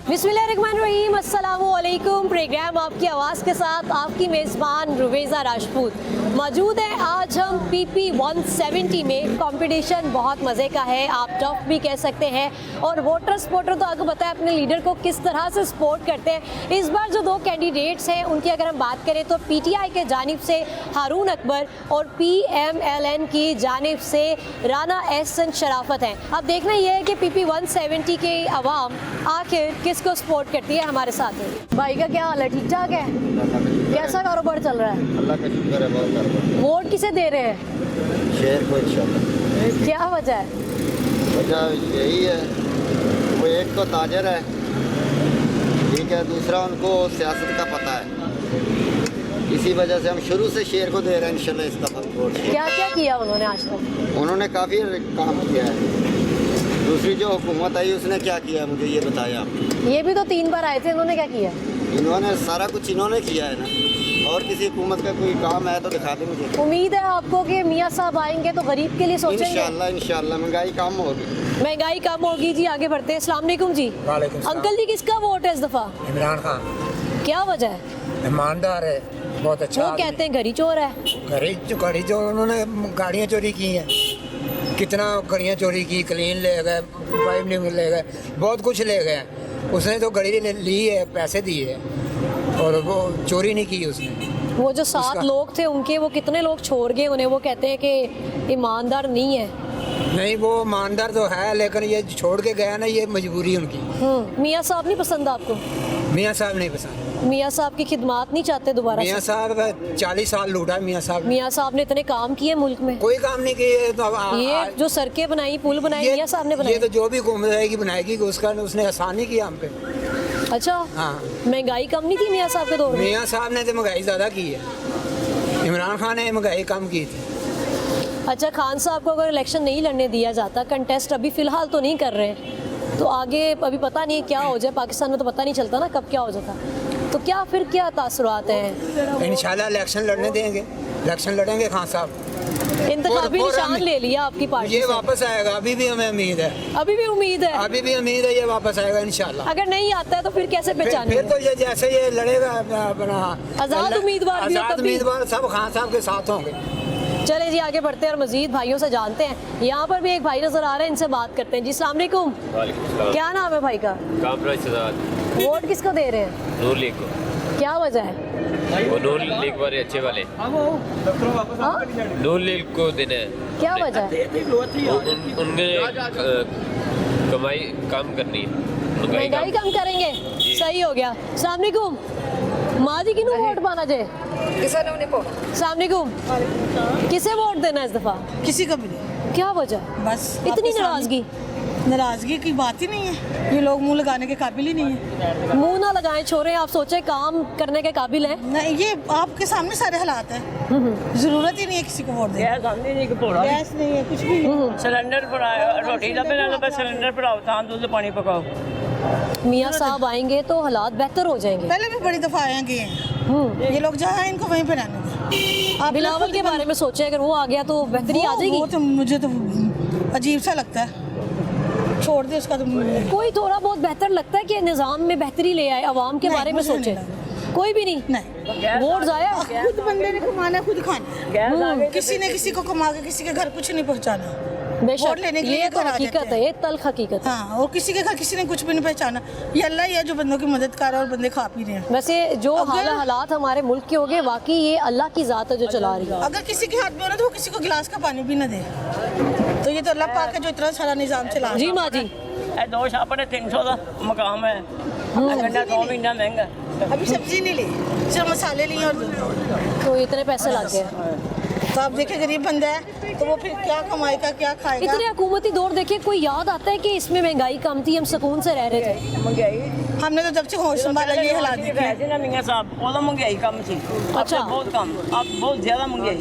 बिस्मिल्लाहिर्रहमानिर्रहीम, अस्सलामुअलैकुम। प्रोग्राम आपकी आवाज़ के साथ आपकी मेज़बान रुवेज़ा राजपूत मौजूद है। आज हम PP 170 में कंपटीशन बहुत मज़े का है, आप टफ भी कह सकते हैं। और वोटर सपोर्टर तो आपको पता है अपने लीडर को किस तरह से सपोर्ट करते हैं। इस बार जो दो कैंडिडेट्स हैं उनकी अगर हम बात करें तो PTI के जानिब से हारून अकबर और PMLN की जानिब से राना एहसन शराफत हैं। अब देखना यह है कि PP 170 के अवाम आखिर किसको सपोर्ट करती है। हमारे साथ है भाई का क्या हाल है, ठीक ठाक है? कैसा कारोबार चल रहा है? अल्लाह का शुक्र है, बहुत कारोबार। वोट किसे दे रहे हैं? शेर को इंशाल्लाह। क्या वजह है? वजह यही है, वो एक तो ताजर है, ठीक है, दूसरा उनको सियासत का पता है। इसी वजह से हम शुरू से शेर को दे रहे हैं इंशाल्लाह इस दफ़ा वोट। क्या क्या किया उन्होंने आज तक? उन्होंने काफ़ी काम किया है। दूसरी जो हुकूमत आई उसने क्या किया मुझे ये बताया आप। ये भी तो 3 बार आए थे, इन्होंने क्या किया? इन्होंने सारा कुछ इन्होंने किया है ना, और किसी हुकूमत का कोई काम है तो दिखा दे मुझे। उम्मीद है आपको कि मियाँ साहब आएंगे तो गरीब के लिए सोचेंगे? इंशाल्लाह इंशाल्लाह महंगाई कम होगी। महंगाई कम होगी जी। आगे बढ़ते हैं। अस्सलाम वालेकुम जी। वालेकुम सलाम। अंकल जी किसका वोट है इस दफ़ा? इमरान खान क्या वजह है? ईमानदार है, बहुत अच्छा वो आदमी। कहते हैं घड़ी चोर है। घड़ी जो उन्होंने गाड़ियाँ चोरी की हैं, कितना गाड़ियाँ चोरी की, क्लीन ले गए, पाइप नहीं ले गए, बहुत कुछ ले गए। उसने तो घड़ी ली है, पैसे दिए और वो चोरी नहीं की उसने। वो जो 7 लोग थे उनके, वो कितने लोग छोड़ गए उन्हें? वो कहते हैं कि ईमानदार नहीं है। नहीं, वो ईमानदार तो है, लेकिन ये छोड़ के गया ना, ये मजबूरी उनकी। मियाँ साहब नहीं पसंद आपको? मियाँ साहब नहीं पसंद। मियाँ साहब की खिदमत नहीं चाहते दोबारा? मियाँ साहब 40 साल लूटा मियाँ साहब। मियाँ साहब ने इतने काम किए मुल्क में, कोई काम नहीं किए। तो ये जो सड़कें बनाई, पुल बनाए, मियाँ साहब ने बनाए। ये तो जो भी घूम जाएगी बनाएगी, उसका उसने आसानी किया हम पे। अच्छा, हाँ, महंगाई कम नहीं थी मियाँ साहब के दौर में? मियाँ साहब ने तो महंगाई ज़्यादा की है, इमरान खान ने महंगाई कम की थी। अच्छा, खान साहब को अगर इलेक्शन नहीं लड़ने दिया जाता, कंटेस्ट अभी फ़िलहाल तो नहीं कर रहे हैं, तो आगे अभी पता नहीं क्या हो जाए। पाकिस्तान में तो पता नहीं चलता ना कब क्या हो जाता। तो क्या फिर क्या तासुरात हैं? इंशाल्लाह इलेक्शन लड़ने देंगे, इलेक्शन लड़ेंगे खान साहब। इंतखाबी निशान ले लिया आपकी पार्टी ये से? वापस आएगा, अभी भी हमें उम्मीद है। अभी भी उम्मीद है? अभी भी उम्मीद है, ये वापस आएगा इंशाल्लाह। अगर नहीं आता है तो फिर कैसे फिर पहचानेंगे? तो ये जैसे ये लड़ेगा अपना आज़ाद उम्मीदवार भी हो आज़ाद तब भी? उम्मीदवार सब खान साहब के साथ होंगे। चले जी आगे बढ़ते हैं और मजीद भाइयों से जानते हैं। यहाँ पर भी एक भाई नजर आ रहे हैं, इनसे बात करते हैं। जी अस्सलाम वालेकुम। क्या नाम है भाई का? कामराज सजाद। वोट किसको दे रहे हैं? नूर लीग को। क्या वजह है? वो नूर लीग वाले अच्छे वाले, हाँ? नूर लीग को देना है। क्या वजह है? उनने कमाई कम करनी है, महंगाई कम करेंगे? सही हो गया। अस्सलाम वालेकुम। माँ जी किन्हों वोट पाना चाहिए? अस्सलाम वालेकुम। किसे वोट देना है इस दफा? किसी का भी नहीं। क्या वजह? बस इतनी आपके नाराजगी? नाराजगी की बात ही नहीं है। ये लोग मुंह लगाने के काबिल ही नहीं है। मुंह ना लगाएं छोरे, आप सोचे काम करने के काबिल हैं? नहीं, ये आपके सामने सारे हालात हैं। जरूरत ही नहीं है किसी को वोट देने। गैस नहीं है, कुछ भी नहीं। सिलेंडर पर रोटी का बनाना, बस सिलेंडर पर आओ, तान दूध पानी पकाओ। मियाँ साहब आएंगे तो हालात बेहतर हो जाएंगे। पहले भी बड़ी दफा आए गए हैं। ये लोग जहाँ हैं इनको वहीं पे रहने दें। आप बिलावल के बारे में सोचे, अगर वो आ गया तो बेहतरी आ जाएगी। वो तो मुझे तो अजीब सा लगता है, छोड़ दे उसका। तो कोई थोड़ा बहुत बेहतर लगता है कि निज़ाम में बेहतरी ले आए, आवाम के नहीं, बारे में मुझे सोचे? नहीं कोई भी नहीं? नहीं, वोट जाया? खुद बंदे ने कमाना, खुद खाना। किसी ने किसी को कमा के किसी के घर कुछ नहीं पहुँचाना। बेशक, वोट लेने के लिए ये तो घर आ हकीकत जाते है, हैं। ये तल्ख हकीकत है। हाँ, और किसी के घर किसी ने कुछ भी नहीं पहचाना। ये अल्लाह ही है जो बंदों की मदद कर रहा है और बंदे खा पी रहे हैं। वैसे जो अगर- हालात हमारे मुल्क के हो गए, वाकई ये अल्लाह की ज़ात है जो चला रही है। अगर किसी के हाथ में हो ना तो वो किसी को गिलास का पानी भी ना दे, तो ये तो अल्लाह पाक है जो इतना सारा निजाम चला रहा जी है। माँ जी। ਇਹ 2 ਛਾਪ ਨੇ 300 ਦਾ ਮਕਾਮ ਹੈ। ਗੰਡਾ 2 ਮਹੀਨਾ ਮਹਿੰਗਾ। अभी सब्जी नहीं ली, सिर्फ मसाले लिए और दूध। तो इतने पैसे लग गए। तो आप देखिए गरीब बंदा है तो वो फिर क्या कमाएगा, क्या खाएगा। इतने हुकूमती दौर देखे, कोई याद आता है कि इसमें महंगाई कम थी, हम सुकून से रह रहे थे? हमने तो जब से होश संभाला ये हालात देखे। ਵੈਸੇ ਨਾ ਮੀਆਂ ਸਾਹਿਬ ਉਹਦਾ ਮਹਿੰਗਾਈ ਕੰਮ ਸੀ। अच्छा। ਬਹੁਤ ਕੰਮ, ਆਪ ਬਹੁਤ ਜ਼ਿਆਦਾ ਮਹਿੰਗਾਈ।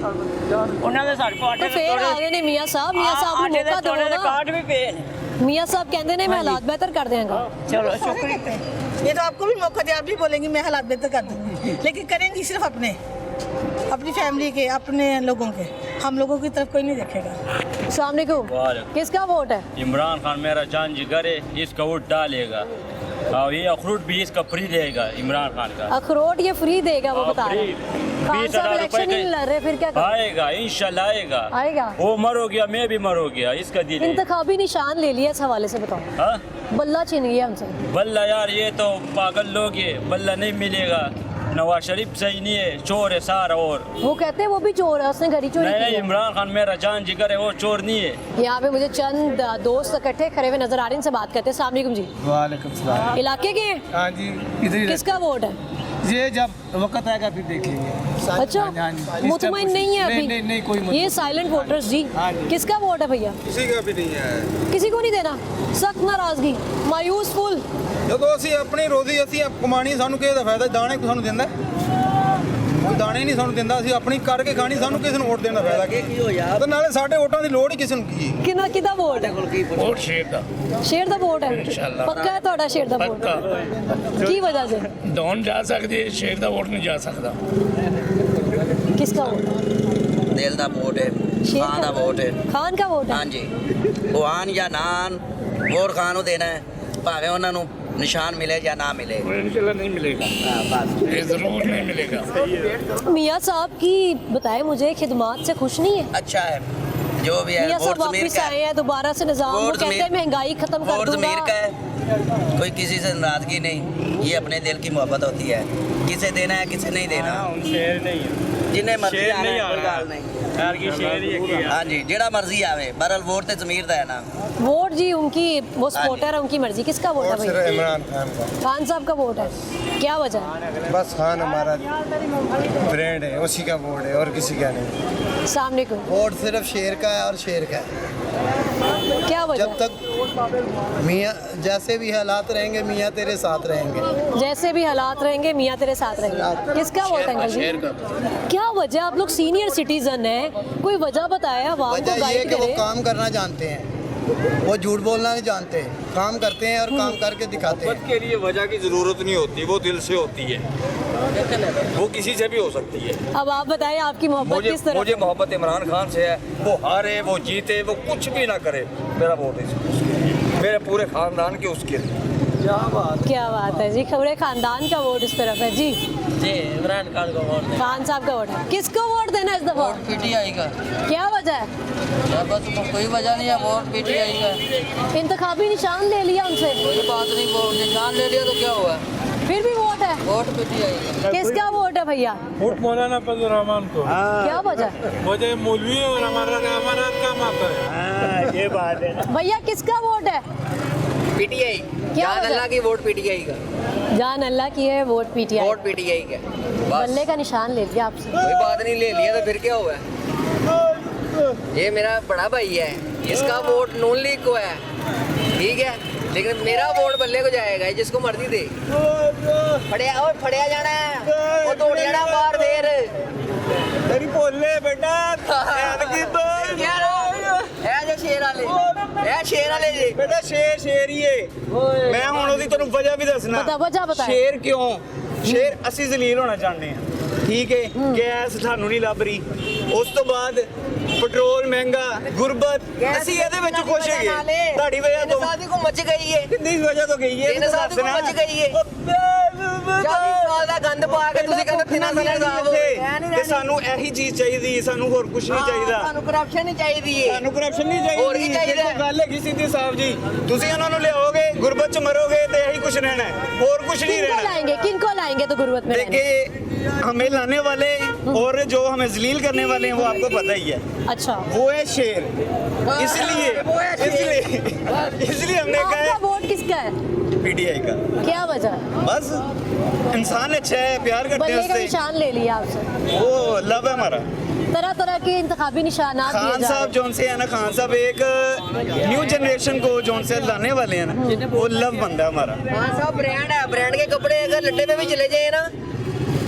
ਉਹਨਾਂ ਦੇ ਸਾਡੇ ਕੋਲ तो ਆਟੇ फिर आ गए ने मियाँ साहब ਨੂੰ ਆਟੇ ਦੇ मौका दो ਤੋੜੇ ਦੇ ना। ਕਾਰਡ ਵੀ ਪਏ ਨੇ। मियाँ साहब कहते ने मैं हालात बेहतर कर देंगे। ਚਲੋ सारे ਸ਼ੁਕਰੀਆ। कहते हैं। ये तो आपको भी मौका दिया, आप भी बोलेंगी मैं हालात बेहतर कर दूंगी, लेकिन करेंगी सिर्फ अपनी फैमिली के, अपने लोगों के। हम लोगों की तरफ कोई नहीं देखेगा। अस्सलाम वालेकुम। किसका वोट है? इमरान खान मेरा जान जिगर है, इसका वोट डालेगा। हाँ, ये अखरूट भी इसका फ्री देगा इमरान खान का। अखरोट ये फ्री देगा वो बता रहे हैं। खान 20,000 साहब इलेक्शन ही रुपए नहीं लड़ रहे, फिर क्या करें? आएगा, इंशाल्लाह आएगा। आएगा। वो मर हो गया, मैं भी मर हो गया, इसका दिल है। इंतखाबी निशान ले लिया, इस हवाले से बताओ। हाँ? बल्ला छीन गया हमसे। बल्ला यार, ये तो पागल लोग है, बल्ला नहीं मिलेगा। नवाज शरीफ सही नहीं है, चोर है सारा। और वो कहते हैं वो भी चोर है, उसने घड़ी चोरी नहीं की नहीं, है। इमरान खान मेरा जान जिगर है, वो चोर नहीं है। यहाँ पे मुझे चंद दोस्त इकट्ठे खड़े हुए नजर आ रहे हैं, इनसे बात करते हैं। अस्सलाम वालेकुम जी। वालेकुम सलाम। इलाके के हैं? हाँ जी, इधर ही किसका वोट है? ये जब वक्त आएगा फिर देख लेंगे। अच्छा, हाँ जी। मुतमईन नहीं है अभी? नहीं कोई मुतमईन। ये साइलेंट वोटर्स जी। हाँ जी। किसका वोट है भैया? किसी का भी नहीं है। किसी को नहीं देना? सख्त नाराजगी, मायूस फुल। ਜਦੋਂ ਅਸੀਂ ਆਪਣੀ ਰੋਜ਼ੀ ਅਸੀਂ ਕਮਾਣੀ, ਸਾਨੂੰ ਕਿਸੇ ਦਾ ਫਾਇਦਾ ਦਾਣੇ ਕੋ ਸਾਨੂੰ ਦਿੰਦਾ ਕੋਈ ਦਾਣੇ ਨਹੀਂ ਸਾਨੂੰ ਦਿੰਦਾ, ਅਸੀਂ ਆਪਣੀ ਕਰਕੇ ਖਾਣੀ, ਸਾਨੂੰ ਕਿਸੇ ਨੂੰ ਵੋਟ ਦੇਣ ਦਾ ਫਾਇਦਾ ਕੀ ਤੇ ਨਾਲੇ ਸਾਡੇ ਵੋਟਾਂ ਦੀ ਲੋੜ ਹੀ ਕਿਸੇ ਨੂੰ ਕੀ ਹੈ। ਕਿਹਦਾ ਕਿਹਦਾ ਵੋਟ ਹੈ? वोट शेर का ਸ਼ੇਰ ਦਾ ਵੋਟ ਹੈ? इंशाल्लाह। ਪੱਕਾ ਹੈ ਤੁਹਾਡਾ ਸ਼ੇਰ ਦਾ ਵੋਟ? पक्का ਕੀ ਵਜ੍ਹਾ से? डॉन जा सकती है, शेर का वोट नहीं जा सकता। किसका वोट? दिल का वोट है, शेर खान का वोट है। खान का वोट है? हाँ जी, भगवान या नान वोट खान को देना है, भावे उन्होंने निशान मिले या ना मिले। इंशाल्लाह नहीं मिलेगा, ये जरूर नहीं मिलेगा। मियाँ साहब की बताए मुझे खिदमात से खुश नहीं है? अच्छा है जो भी है। मियाँ साहब वोट ज़मीर वापिस का आए है, हैं दोबारा से निजाम, वो वोट कहते हैं ज़मीर- महंगाई खत्म कर वोट ज़मीर का दूंगा। है, कोई किसी से नाराजगी नहीं। ये अपने दिल की मोहब्बत होती है, किसे देना है किसे नहीं देना। शेर नहीं है, जिन्हें मर्जी शेर आना नहीं है, कोई आना। गल नहीं। यार की शेर ही है। हाँ जी, जेड़ा मर्जी आवे, बहरहाल वोट तो ज़मीर का है ना। वोट जी उनकी, वो हाँ सपोर्टर है, उनकी मर्जी। किसका वोट है भैया? इमरान खान का। खान साहब का वोट है, क्या वजह है? बस खान हमारा ब्रांड है, उसी का वोट है और किसी का नहीं। सामने को वोट सिर्फ शेर का है और शेर का है। क्या वजह? जब तक मियाँ जैसे भी हालात रहेंगे, मियाँ तेरे साथ रहेंगे। जैसे भी हालात रहेंगे मियाँ तेरे साथ रहेंगे। किसका वोट है अंकल जी? क्या वजह? आप लोग सीनियर सिटीजन हैं, कोई वजह बताया आवाम को वजह ये गाइड कि वो करे। काम करना जानते हैं, वो झूठ बोलना नहीं जानते, काम करते हैं और काम करके दिखाते हैं। के लिए वजह की जरूरत नहीं होती, वो दिल से होती है, वो किसी से भी हो सकती है। अब आप बताएं आपकी मोहब्बत किस तरह? मुझे मोहब्बत इमरान खान से है। वो हारे वो जीते वो कुछ भी ना करे, मेरा वोट है उसके, मेरे पूरे खानदान के उसके लिए। क्या बात है जी, खबरें खानदान का वोट इस तरफ है जी। जी, इमरान खान को वोट देना। खान साहब का वोट है। किसको वोट देना है इस दफा? पीटीआई का। क्या वजह है? बस कोई वजह नहीं है, वोट पीटीआई का। इंतखाबी निशान ले लिया उनसे, कोई बात नहीं, वोट निशान ले लिया तो क्या हुआ, फिर भी वोट है। वोट पीटीआई का। किसका वोट है भैया? वोट मौलाना फजल रहमान को। क्या वजह? वजह मौलवी और हमारा अमानत काम आता है। ये बात है। भैया किसका वोट है? पीटीआई। क्या जान वजह? अल्लाह की वोट पीटीआई का। जान अल्लाह की है, वोट पीटीआई। वोट पीटीआई का। बस बल्ले का निशान ले लिया आपसे। कोई बात नहीं, ले लिया तो फिर क्या हुआ। ये मेरा बड़ा भाई है, इसका वोट नून लीग को है, ठीक है, लेकिन मेरा वोट बल्ले को जाएगा, जिसको मर्जी दे। फड़िया जाना है, वो दौड़ जाना बाहर देर। तेरी बोले बेटा शेर वाले जी। बेटा शेर ही है। मैं ਹੁਣ ਉਹਦੀ ਤੁਹਾਨੂੰ ਵਜ੍ਹਾ ਵੀ ਦੱਸਣਾ। बता वजह बताए। ਸ਼ੇਰ ਕਿਉਂ? ਸ਼ੇਰ ਅਸੀਂ ਜ਼ਲੀਲ ਹੋਣਾ ਚਾਹੁੰਦੇ ਹਾਂ, ਠੀਕ ਹੈ, ਗੈਸ ਸਾਨੂੰ ਨਹੀਂ ਲੱਭ ਰਹੀ, ਉਸ ਤੋਂ ਬਾਅਦ ਪੈਟਰੋਲ ਮਹਿੰਗਾ, ਗੁਰਬਤ, ਅਸੀਂ ਇਹਦੇ ਵਿੱਚ ਖੁਸ਼ ਹੈਗੇ। ਤੁਹਾਡੀ ਵਜ੍ਹਾ ਤੋਂ साथी को मच गई है, ਕਿੰਨੀ ਵਜ੍ਹਾ ਤੋਂ ਗਈ ਹੈ ਤਿੰਨ ਸਾਲ ਤੋਂ ਮੱਚ ਗਈ ਹੈ। 40 ਸਾਲ ਦਾ ਗੰਦ ਪਾ ਕੇ ਤੁਸੀਂ ਕਹਿੰਦੇ ਤਿੰਨਾਂ ਸਾਲਾਂ ਦਾ ਤੇ ਸਾਨੂੰ ਇਹੀ ਚੀਜ਼ ਚਾਹੀਦੀ, ਸਾਨੂੰ ਹੋਰ ਕੁਝ ਨਹੀਂ ਚਾਹੀਦਾ। ਸਾਨੂੰ ਕਰਪਸ਼ਨ ਨਹੀਂ ਚਾਹੀਦੀ ਹੈ। ਸਾਨੂੰ ਕਰਪਸ਼ਨ ਨਹੀਂ ਚਾਹੀਦੀ। ਹੋਰ ਕੀ ਚਾਹੀਦਾ? ਦੇਖੋ ਗੱਲ ਹੈਗੀ ਸਿੱਧੀ ਸਾਹਿਬ ਜੀ, ਤੁਸੀਂ ਉਹਨਾਂ ਨੂੰ ਲਿਆਓਗੇ, ਗੁਰਬਤ ਚ ਮਰੋਗੇ ਤੇ ਇਹੀ ਕੁਝ ਰਹਿਣਾ ਹੈ, ਹੋਰ ਕੁਝ नहीं किनको रहना। लाएंगे, किनको लाएंगे तो गुर्बत में रहने? देखिए, हमें लाने वाले और जो हमें जलील करने वाले हैं वो आपको पता ही है, अच्छा, वो है शेर। इसलिए हमने कहा आपका है वोट किसका है? पीटीआई का। क्या वजह? बस इंसान अच्छा है, प्यार करते हैं बल्ले का उससे, निशान ले लिया आपसे। वो लव है हमारा। तरह तरह के इंतखाबी निशानात दिए खान जा साहब रहे हैं। जोन से है ना, खान साहब एक न्यू जनरेशन को जोन से लाने वाले हैं ना, वो लव बंदा हमारा। हाँ साहब, ब्रांड है, ब्रांड के कपड़े अगर लट्टे पे भी चले जाए ना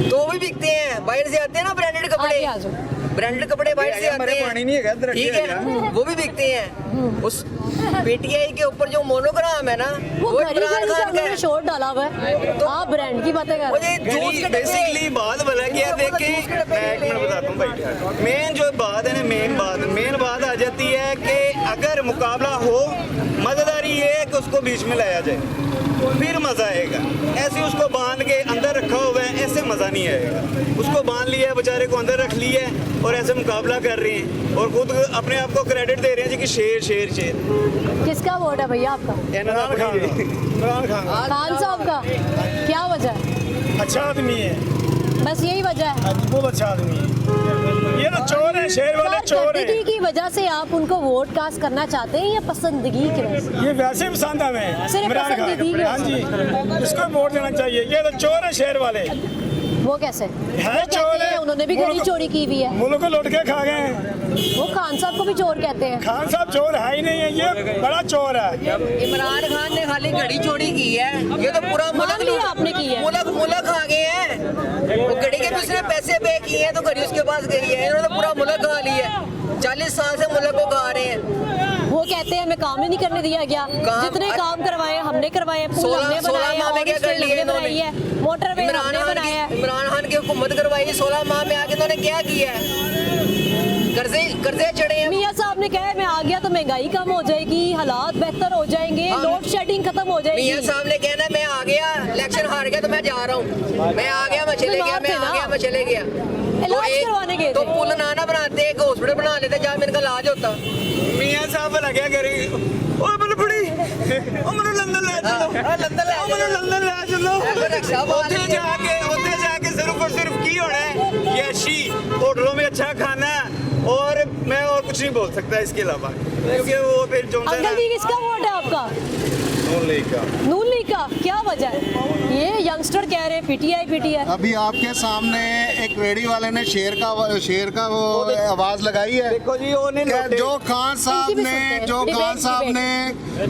तो भी बिकते हैं। बाहर से आते हैं ना ब्रांडेड कपड़े, आगे आ जाओ। ब्रांडेड कपड़े बाहर से आते हमारे पानी नहीं है, हैं, ठीक है, वो भी बिकते हैं। उस पीटीआई के ऊपर जो मोनोग्राम है ना वो वो घड़ी इमरान घड़ी खान का का उन्होंने है। शोर डाला हुआ है, आप ब्रांड की बातें कर रहे हैं। मुझे जूस के बेसिकली बात बोला कि देखें, मैं एक मिनट बताता हूँ भाई, मेन जो बात है ना, मेन बात आ जाती है कि अगर मुकाबला हो, मज़ेदारी ये है कि उसको बीच में लाया जाए, फिर मज़ा आएगा। ऐसे उसको बांध के अंदर रखा हुआ है, ऐसे मज़ा नहीं आएगा। उसको बांध लिया है, बेचारे को अंदर रख लिया है और ऐसे मुकाबला कर रहे हैं और खुद अपने आप को क्रेडिट दे रहे हैं जी कि शेर शेर शेर। किसका वोट है भैया आपका? इमरान खान। खान साहब का। क्या वजह है? अच्छा आदमी है, बस यही वजह है? बहुत अच्छा आदमी है। ये तो चोर है, शेर वाले चोर है। कारकर्दगी की वजह से आप उनको वोट कास्ट करना चाहते हैं या पसंदगी की वजह से? ये वैसे पसंद है हमें, सिर्फ इमरान खान। पसंदीदगी की हाँ वजह जी, इसको वोट देना चाहिए। ये तो चोर है, शेर वाले वो कैसे? है, वो चोर कहते हैं है। उन्होंने भी घड़ी चोरी की हुई है। मुल्क को लुट के खा गए हैं। वो खान साहब को भी चोर कहते हैं। खान साहब चोर है ही नहीं है, ये बड़ा चोर है। इमरान खान ने खाली घड़ी चोरी की है, ये तो पूरा मान लिया आपने की है। मुल्क आ गए हैं। वो घड़ी के भी उसने पैसे पे किए हैं तो घड़ी उसके पास गई है। इन्होंने पूरा मुल्क खा लिया है, 40 साल से मुल्क को खा रहे हैं। वो कहते हैं हमें काम ही नहीं करने दिया गया। जितने काम करवाए हमने करवाए, पुल हमने बनाए, हमने बनाई है, मोटरवे हमने बनाया है। इमरान खान की हुकूमत करवाई 16 माह में आके इन्होंने क्या किया है? कर्जे चढ़े हैं। मियां साहब ने कहा मैं आ गया तो महंगाई कम हो जाएगी, हालात बेहतर हो जाएंगे, लोड शेडिंग खत्म हो जाएगी। मियां साहब ने कहना मैं आ गया, इलेक्शन हार गया तो मैं जा रहा हूँ, मैं आ गया, मैं चले गया, मैं आ गया, मैं चले गया। इलाज करवाने गए तो थे। पुल ना बनाते, एक हॉस्पिटल बना लेते जहाँ मेरे का इलाज होता। मियां साहब भला क्या करेंगे? ओए मैंने बड़ी ओ मैंने लंदन ले चलो, लंदन ले चलो। उत्थे जाके सिर्फ और सिर्फ की होना है यशी, होटलों में अच्छा खाना, और मैं और कुछ नहीं बोल सकता इसके अलावा, क्योंकि वो फिर जो अंकल जी किसका वोट है आपका? नून लीग का। क्या वजह है? ये यंगस्टर कह रहे हैं पीटीआई। अभी आपके सामने एक रेडी वाले ने शेर का वो आवाज लगाई है। देखो जी, वो नहीं जो खान साहब ने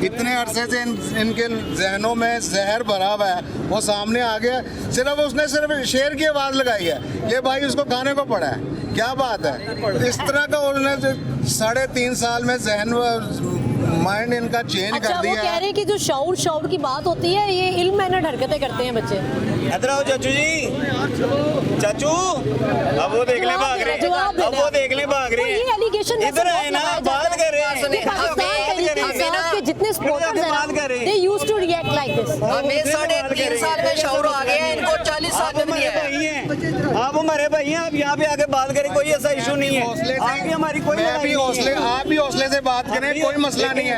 इतने अरसे से इनके जहनों में जहर भरा हुआ है, वो सामने आ गया। उसने सिर्फ शेर की आवाज लगाई है, ये भाई उसको खाने को पड़ा है। क्या बात है? इस तरह का उन्होंने 3.5 साल में जहन माइंड इनका चेंज अच्छा, कर दिया। वो कह रहे हैं कि जो शाउर की बात होती है, ये इल्म मैनर्ड हरकतें करते हैं बच्चे। इधर आओ चाचू जी, चाचू अब वो देख ले भाग रहे हैं, अब वो देख ले भाग रहे हैं। ये एलिगेशन इधर आए ना, बात कर रहे हैं। के जितने सपोर्टर्स हैं they used to react like this. हमें 3.5 साल में शौर आ गया है, इनको 40 साल में नहीं है। आप हमारे भाई हैं, आप यहाँ पे आके बात करें, कोई ऐसा इशू नहीं है। आप भी हमारी कोई आप भी हौसले से बात करें, कोई मसला नहीं है।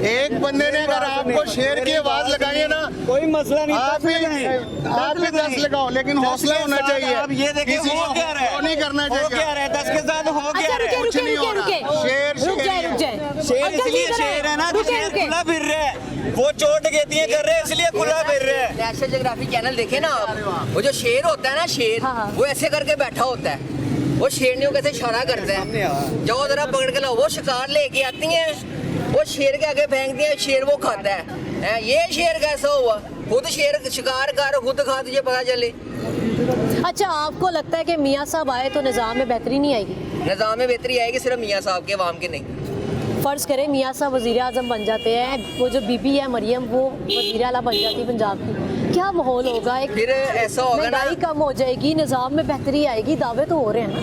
एक बंदे ने अगर आपको शेर की आवाज लगाई है ना, कोई मसला नहीं, आप भी 10 लगाओ, लेकिन हौसला होना चाहिए। आप ये देखिए किसी हो को क्या रहा है, नहीं करना हो क्या चाहिए। रहा है, 10 के साथ हो क्या अच्छा रहा है। रुके रुक जाए। शेर इसलिए शेर है ना, तो शेर खुला फिर रहा है, वो चोट गेतियां कर रहे हैं इसलिए खुला फिर रहा है। नेशनल ज्योग्राफी चैनल देखे ना आप, वो जो शेर होता है ना, शेर हाँ। वो ऐसे करके बैठा होता है, वो शेरनियों कैसे इशारा करते हैं, जाओ जरा पकड़ के लाओ। वो शिकार लेके आती हैं, वो शेर के आगे फेंकती हैं, शेर वो खाता है। ये शेर कैसा हुआ? खुद शेर शिकार कर, खुद खा, तुझे पता चले। अच्छा, आपको लगता है कि मियां साहब आए तो निज़ाम में बेहतरी नहीं आएगी? निज़ाम में बेहतरी आएगी, सिर्फ मियाँ साहब के, अवाम के नहीं। फ़र्ज़ करें मियां साहब वज़ीर आज़म बन जाते हैं, वो जो बीबी है मरियम वो वज़ीर आला बन जाती है पंजाब की, क्या माहौल होगा? एक फिर ऐसा होगा ना, महंगाई कम हो जाएगी, निज़ाम में बेहतरी आएगी, दावे तो हो रहे हैं ना।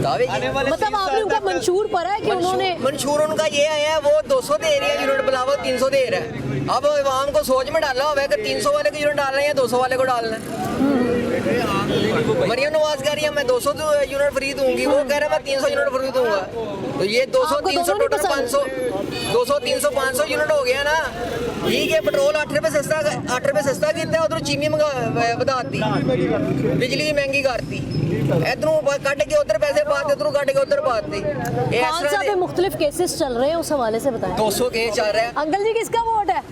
दावे मतलब आपने उनका मंशूर पढ़ा है कि उन्होंने मंशूर उनका ये आया है, वो 200 दे रही है यूनिट बिलावल, 300 दे रहा है। अब अवाम को सोच में डाला हुआ है कि 300 वाले को यूनिट डालना है या 200 वाले को डालना है। मरियम नवाज कह रही है मैं 200 यूनिट फ्री दूंगी, वो कह रहा है मैं 300 यूनिट फ्री दूंगा। तो ये 200 300 टोटल 500, 200 300 500 यूनिट हो गया ना। ठीक है, पेट्रोल 8 रुपए सस्ता किया, उधर चीनी ਵਧਾਤੀ, बिजली महंगी करती, इधरों कट के उधर पैसे पाते, उधरों कट के उधर पाते। खान साहब पे मुख्तलिफ केसेस चल रहे हैं, उस हवाले से बताएं। 200 केस चल रहा है। अंकल जी किसका वोट है?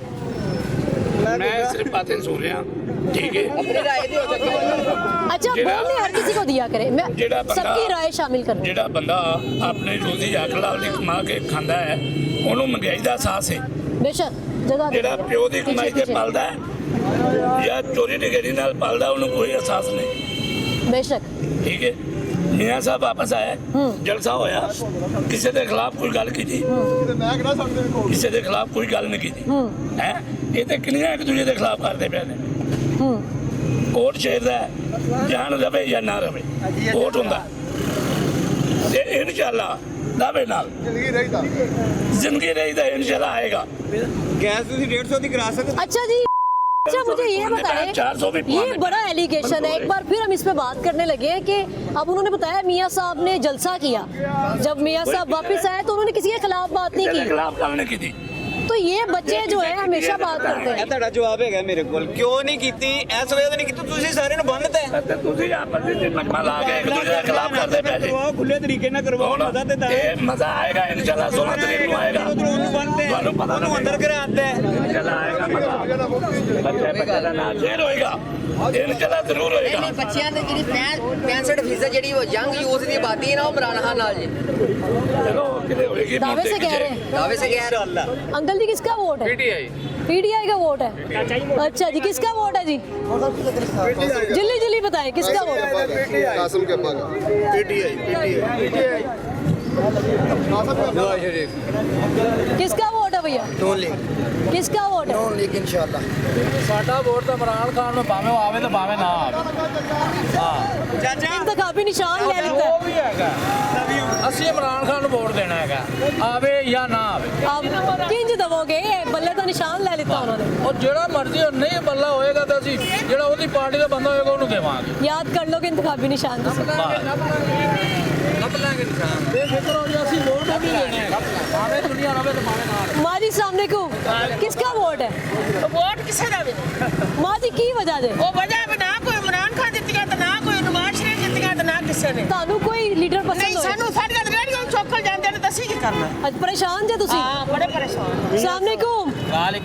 मैं सिर्फ बातें सुन रहा, ठीक है। अपनी राय भी हो सकती है। अच्छा, बोलने हर किसी को दिया करे, मैं सबकी राय शामिल कर रही ਜਿਹੜਾ ਬੰਦਾ ਆਪਣੇ ਰੋਜ਼ੀ ਹਲਾਲ ਦੀ ਕਮਾ ਕੇ ਖਾਂਦਾ ਹੈ, ਉਹਨੂੰ ਮਹਿੰਗਾਈ ਦਾ ਅਹਿਸਾਸ ਹੈ। हूँ। बेशक जगह ਜਿਹੜਾ ਪਿਓ ਦੀ ਕਮਾਈ ਤੇ ਪਲਦਾ ਹੈ ਜਾਂ ਚੋਰੀ ਡਕੈਤੀ ਨਾਲ ਪਲਦਾ, ਉਹਨੂੰ ਕੋਈ ਅਹਿਸਾਸ ਨਹੀਂ। बेशक ठीक है मियाँ साहब वापस आए जलसा होया किसी के खिलाफ कोई गल की किसी के खिलाफ कोई गल नहीं की है ये तो किनिया एक दूजे के खिलाफ करते पे ने कोर्ट शेर का जान रवे या ना रवे कोर्ट होंदा ते इंशाल्लाह दावे नाल जिंदगी रही तो इंशाल्लाह आएगा गैस ਤੁਸੀਂ 150 ਦੀ करा सकते अच्छा जी, अच्छा मुझे ये बताएं, 400 भी ये बड़ा एलिगेशन है, एक बार फिर हम इस पे बात करने लगे हैं कि अब उन्होंने बताया मियाँ साहब ने जलसा किया, जब मियाँ साहब वापस आए तो उन्होंने किसी के खिलाफ बात नहीं की, खिलाफ गल नहीं की थी तो ये बच्चे जो है हमेशा बात करते हैं। ਤੁਹਾਡਾ ਜਵਾਬ ਹੈਗਾ ਮੇਰੇ ਕੋਲ ਕਿਉਂ ਨਹੀਂ ਕੀਤੀ ਇਸ ਵੇਲੇ ਨਹੀਂ ਕੀਤੀ ਤੁਸੀਂ ਸਾਰਿਆਂ ਨੂੰ ਬੰਨ੍ਹਤਾ ਤੇ ਤੁਸੀਂ ਆਪਸ ਵਿੱਚ ਮਜਮਾ ਲਾ ਕੇ ਇੱਕ ਦੂਜੇ ਦੇ ਖਿਲਾਫ ਕਰਦੇ ਪਏ ਜੀ ਕਰਵਾਓ ਖੁੱਲੇ ਤਰੀਕੇ ਨਾਲ ਕਰਵਾਓ ਮਜ਼ਾ ਤੇ ਤਾਂ ਇਹ ਮਜ਼ਾ ਆਏਗਾ ਇਨਸ਼ਾਅੱਲਾ 16 ਤਰੀਕ ਨੂੰ ਆਏਗਾ ਉਹਨੂੰ ਬੰਨ੍ਹਦੇ ਤੁਹਾਨੂੰ ਪਤਾ ਉਹਨੂੰ ਅੰਦਰ ਕਰਾਤੇ ਇਨਸ਼ਾਅੱਲਾ ਆਏਗਾ ਮਜ਼ਾ ਬੱਚੇ ਦਾ ਨਾਮ ਜ਼ੇਰ ਹੋਏਗਾ ਇਨਸ਼ਾਅੱਲਾ ਜ਼ਰੂਰ ਹੋਏਗਾ ਨਹੀਂ ਬੱਚਿਆਂ ਦੇ ਜਿਹੜੀ 65% ਜਿਹੜੀ ਉਹ ਯੰਗ ਯੂਥ ਦੀ ਆਬਾਦੀ ਹੈ ਨਾ ਉਹ ਇਮਰਾਨ ਖਾਨ ਨਾਲ ਜੀ ਚਲੋ ਕਿਤੇ ਹੋਏਗੀ दावे से कह रहे हैं, दावे से कह रहे हैं अंकल जी किसका वोट है? पीटीआई का वोट है। अच्छा जी, किसका वोट है जी? जल्दी जल्दी बताएं किसका वोट है? कासिम के किसका वोट है भैया? किसका वोट है? लीग इंशाल्लाह साडा वोट तो इमरान खान में भावे आवे तो भावे ना आवे इंतखाबी निशान ले लेता है। भी हैगा ਅਸੀਂ ਇਮਰਾਨ ਖਾਨ ਨੂੰ ਵੋਟ ਦੇਣਾ ਹੈਗਾ ਆਵੇ ਜਾਂ ਨਾ ਆਵੇ आप किंज दबोगे? बल्ले तो निशान ले लेता उन्होंने। ਉਹ ਜਿਹੜਾ ਮਰਜ਼ੀ ਉਹ ਨਹੀਂ ਬੱਲਾ ਹੋਏਗਾ ਤਾਂ ਅਸੀਂ ਜਿਹੜਾ ਉਹਦੀ ਪਾਰਟੀ ਦਾ ਬੰਦਾ ਹੋਏਗਾ ਉਹਨੂੰ ਦੇਵਾਂਗੇ याद कर लोगे इंतखाबी निशान तो। ਲੱਭ ਲਾਂਗੇ ਨਿਸ਼ਾਨ ਬੇਫਿਕਰ ਹੋ ਜਾ ਅਸੀਂ ਵੋਟ ਵੀ ਦੇਣੇ ਹੈਗਾ ਭਾਵੇਂ ਦੁਨੀਆ ਰਵੇ ਤੇ ਭਾਵੇਂ ਨਾ ਰਵੇ माँ जी सामने को किसका वोट है? वोट किसे दा माँ जी की वजह दे ਉਹ ਵਜ੍ਹਾ ਵੀ ਨਾ ਕੋਈ ਇਮਰਾਨ ਖਾਨ ਜਿੱਤਿਆ ਤੇ ਨਾ ਕੋਈ ਨਵਾਜ਼ ਸ਼ਰੀਫ ਜਿੱਤਿਆ ਤੇ ਨਾ ਕਿਸੇ ਨੇ ਤੁਹਾਨੂੰ ਕੋਈ ਲੀਡਰ ਨਹੀਂ ਪਸੰਦ ਹੋਏ? ਸਾਨੂੰ ਸਾਡੀਆਂ ਰੇੜੀਆਂ ਚੌਕਲ ਜਾਂਦੇ ਨੇ ਦੱਸੀ ਕੀ ਕਰਨਾ ਅੱਜ ਪਰੇਸ਼ਾਨ ਜੇ ਤੁਸੀਂ? ਹਾਂ ਬੜੇ ਪਰੇਸ਼ਾਨ ਸਾਹਮਣੇਕੁਮ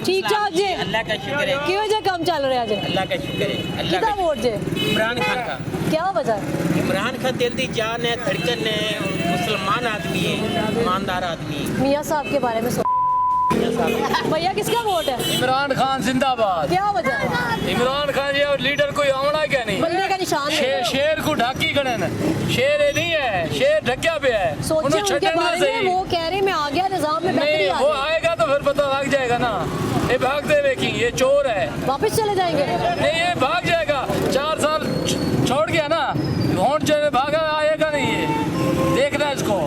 ठीक ठाक जी, अल्लाह का शुक्र है ਕਿਹੋ ਜਿਹਾ ਕੰਮ ਚੱਲ ਰਿਹਾ ਜੇ? अल्लाह का शुक्र है अल्लाह किसका वोट जे? इमरान खान का क्या वजह है? इमरान खान दिल दी जान है धड़कन है मुसलमान आदमी है ईमानदार आदमी है मियाँ साहब के बारे में भैया किसका वोट है? इमरान खान जिंदाबाद क्या वजह है? इमरान खान ये लीडर कोई आना क्या नहीं बल्ले का निशान है। शेर को ढाकी खड़े न शेर ये नहीं है शेर ढक्या पे है सोचिए उन्हें उनके छटना बारे में, सही वो कह रहे मैं आ गया निजाम में बेहतरी नहीं आ वो गई। आएगा तो फिर पता लग जाएगा ना ये भागते हुए की ये चोर है वापस चले जाएंगे? नहीं ये भाग जाएगा 4 साल छोड़ गया ना वोट जो है भागा आएगा नहीं ये देखना इसको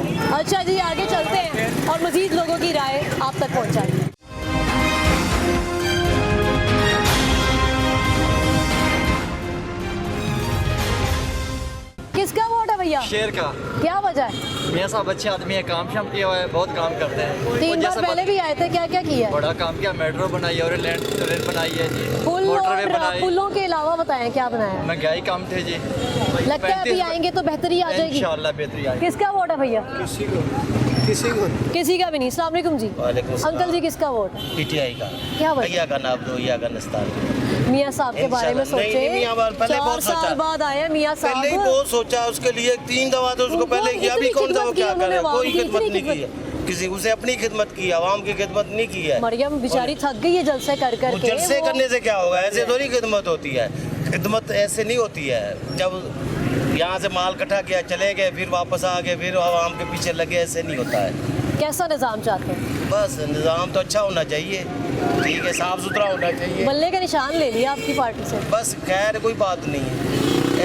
अच्छा जी, आगे चलते हैं और मजीद लोगों की राय आप तक पहुंचाएंगे। किसका वोट है भैया? शेर का क्या वजह है? मियाँ साहब अच्छे आदमी है काम शाम किया हुआ है बहुत काम करते हैं 3 बार पहले भी आए थे, क्या क्या किया है? बड़ा काम किया मेट्रो बनाई है और रेल बनाई है जी पुल मोटरवे और बनाई पुलों के अलावा बताएं क्या बनाया है? महंगाई कम थे जी लगता है अभी आएंगे तो बेहतरी आ जाएगी। इंशाल्लाह बेहतरी आएगी किसका वोट है भैया? किसी का भी नहीं। अस्सलाम वालेकुम जी। अंकल जी किसका वोट है? पीटीआई का क्या वजह? का नाम दो या का नस्तान मियाँ साहब के बारे में इंशाल्लाह। नहीं, सोचे, नहीं, मियाँ बार पहले 4 बहुत साल सोचा। बाद आए मियाँ साहब। पहले ही बहुत सोचा उसके लिए 3 दवा तो उसको पहले किया अभी इतनी कौन सा वो खिदमत क्या की करे उन्होंने, कोई इतनी खिदमत नहीं खिदमत। की है किसी उसे अपनी खिदमत की आवाम की खिदमत नहीं की है मरियम बेचारी थक गई है जलसे कर कर वो के। जलसे वो- करने से क्या होगा ऐसे थोड़ी खिदमत होती है खिदमत ऐसे नहीं होती है जब यहाँ से माल इकट्ठा किया चले गए फिर वापस आ गए फिर आवाम के पीछे लगे ऐसे नहीं होता है कैसा निजाम चाहते हैं? बस निज़ाम तो अच्छा होना चाहिए ठीक है साफ सुथरा होना चाहिए बल्ले का निशान ले लिया आपकी पार्टी से? बस खैर कोई बात नहीं है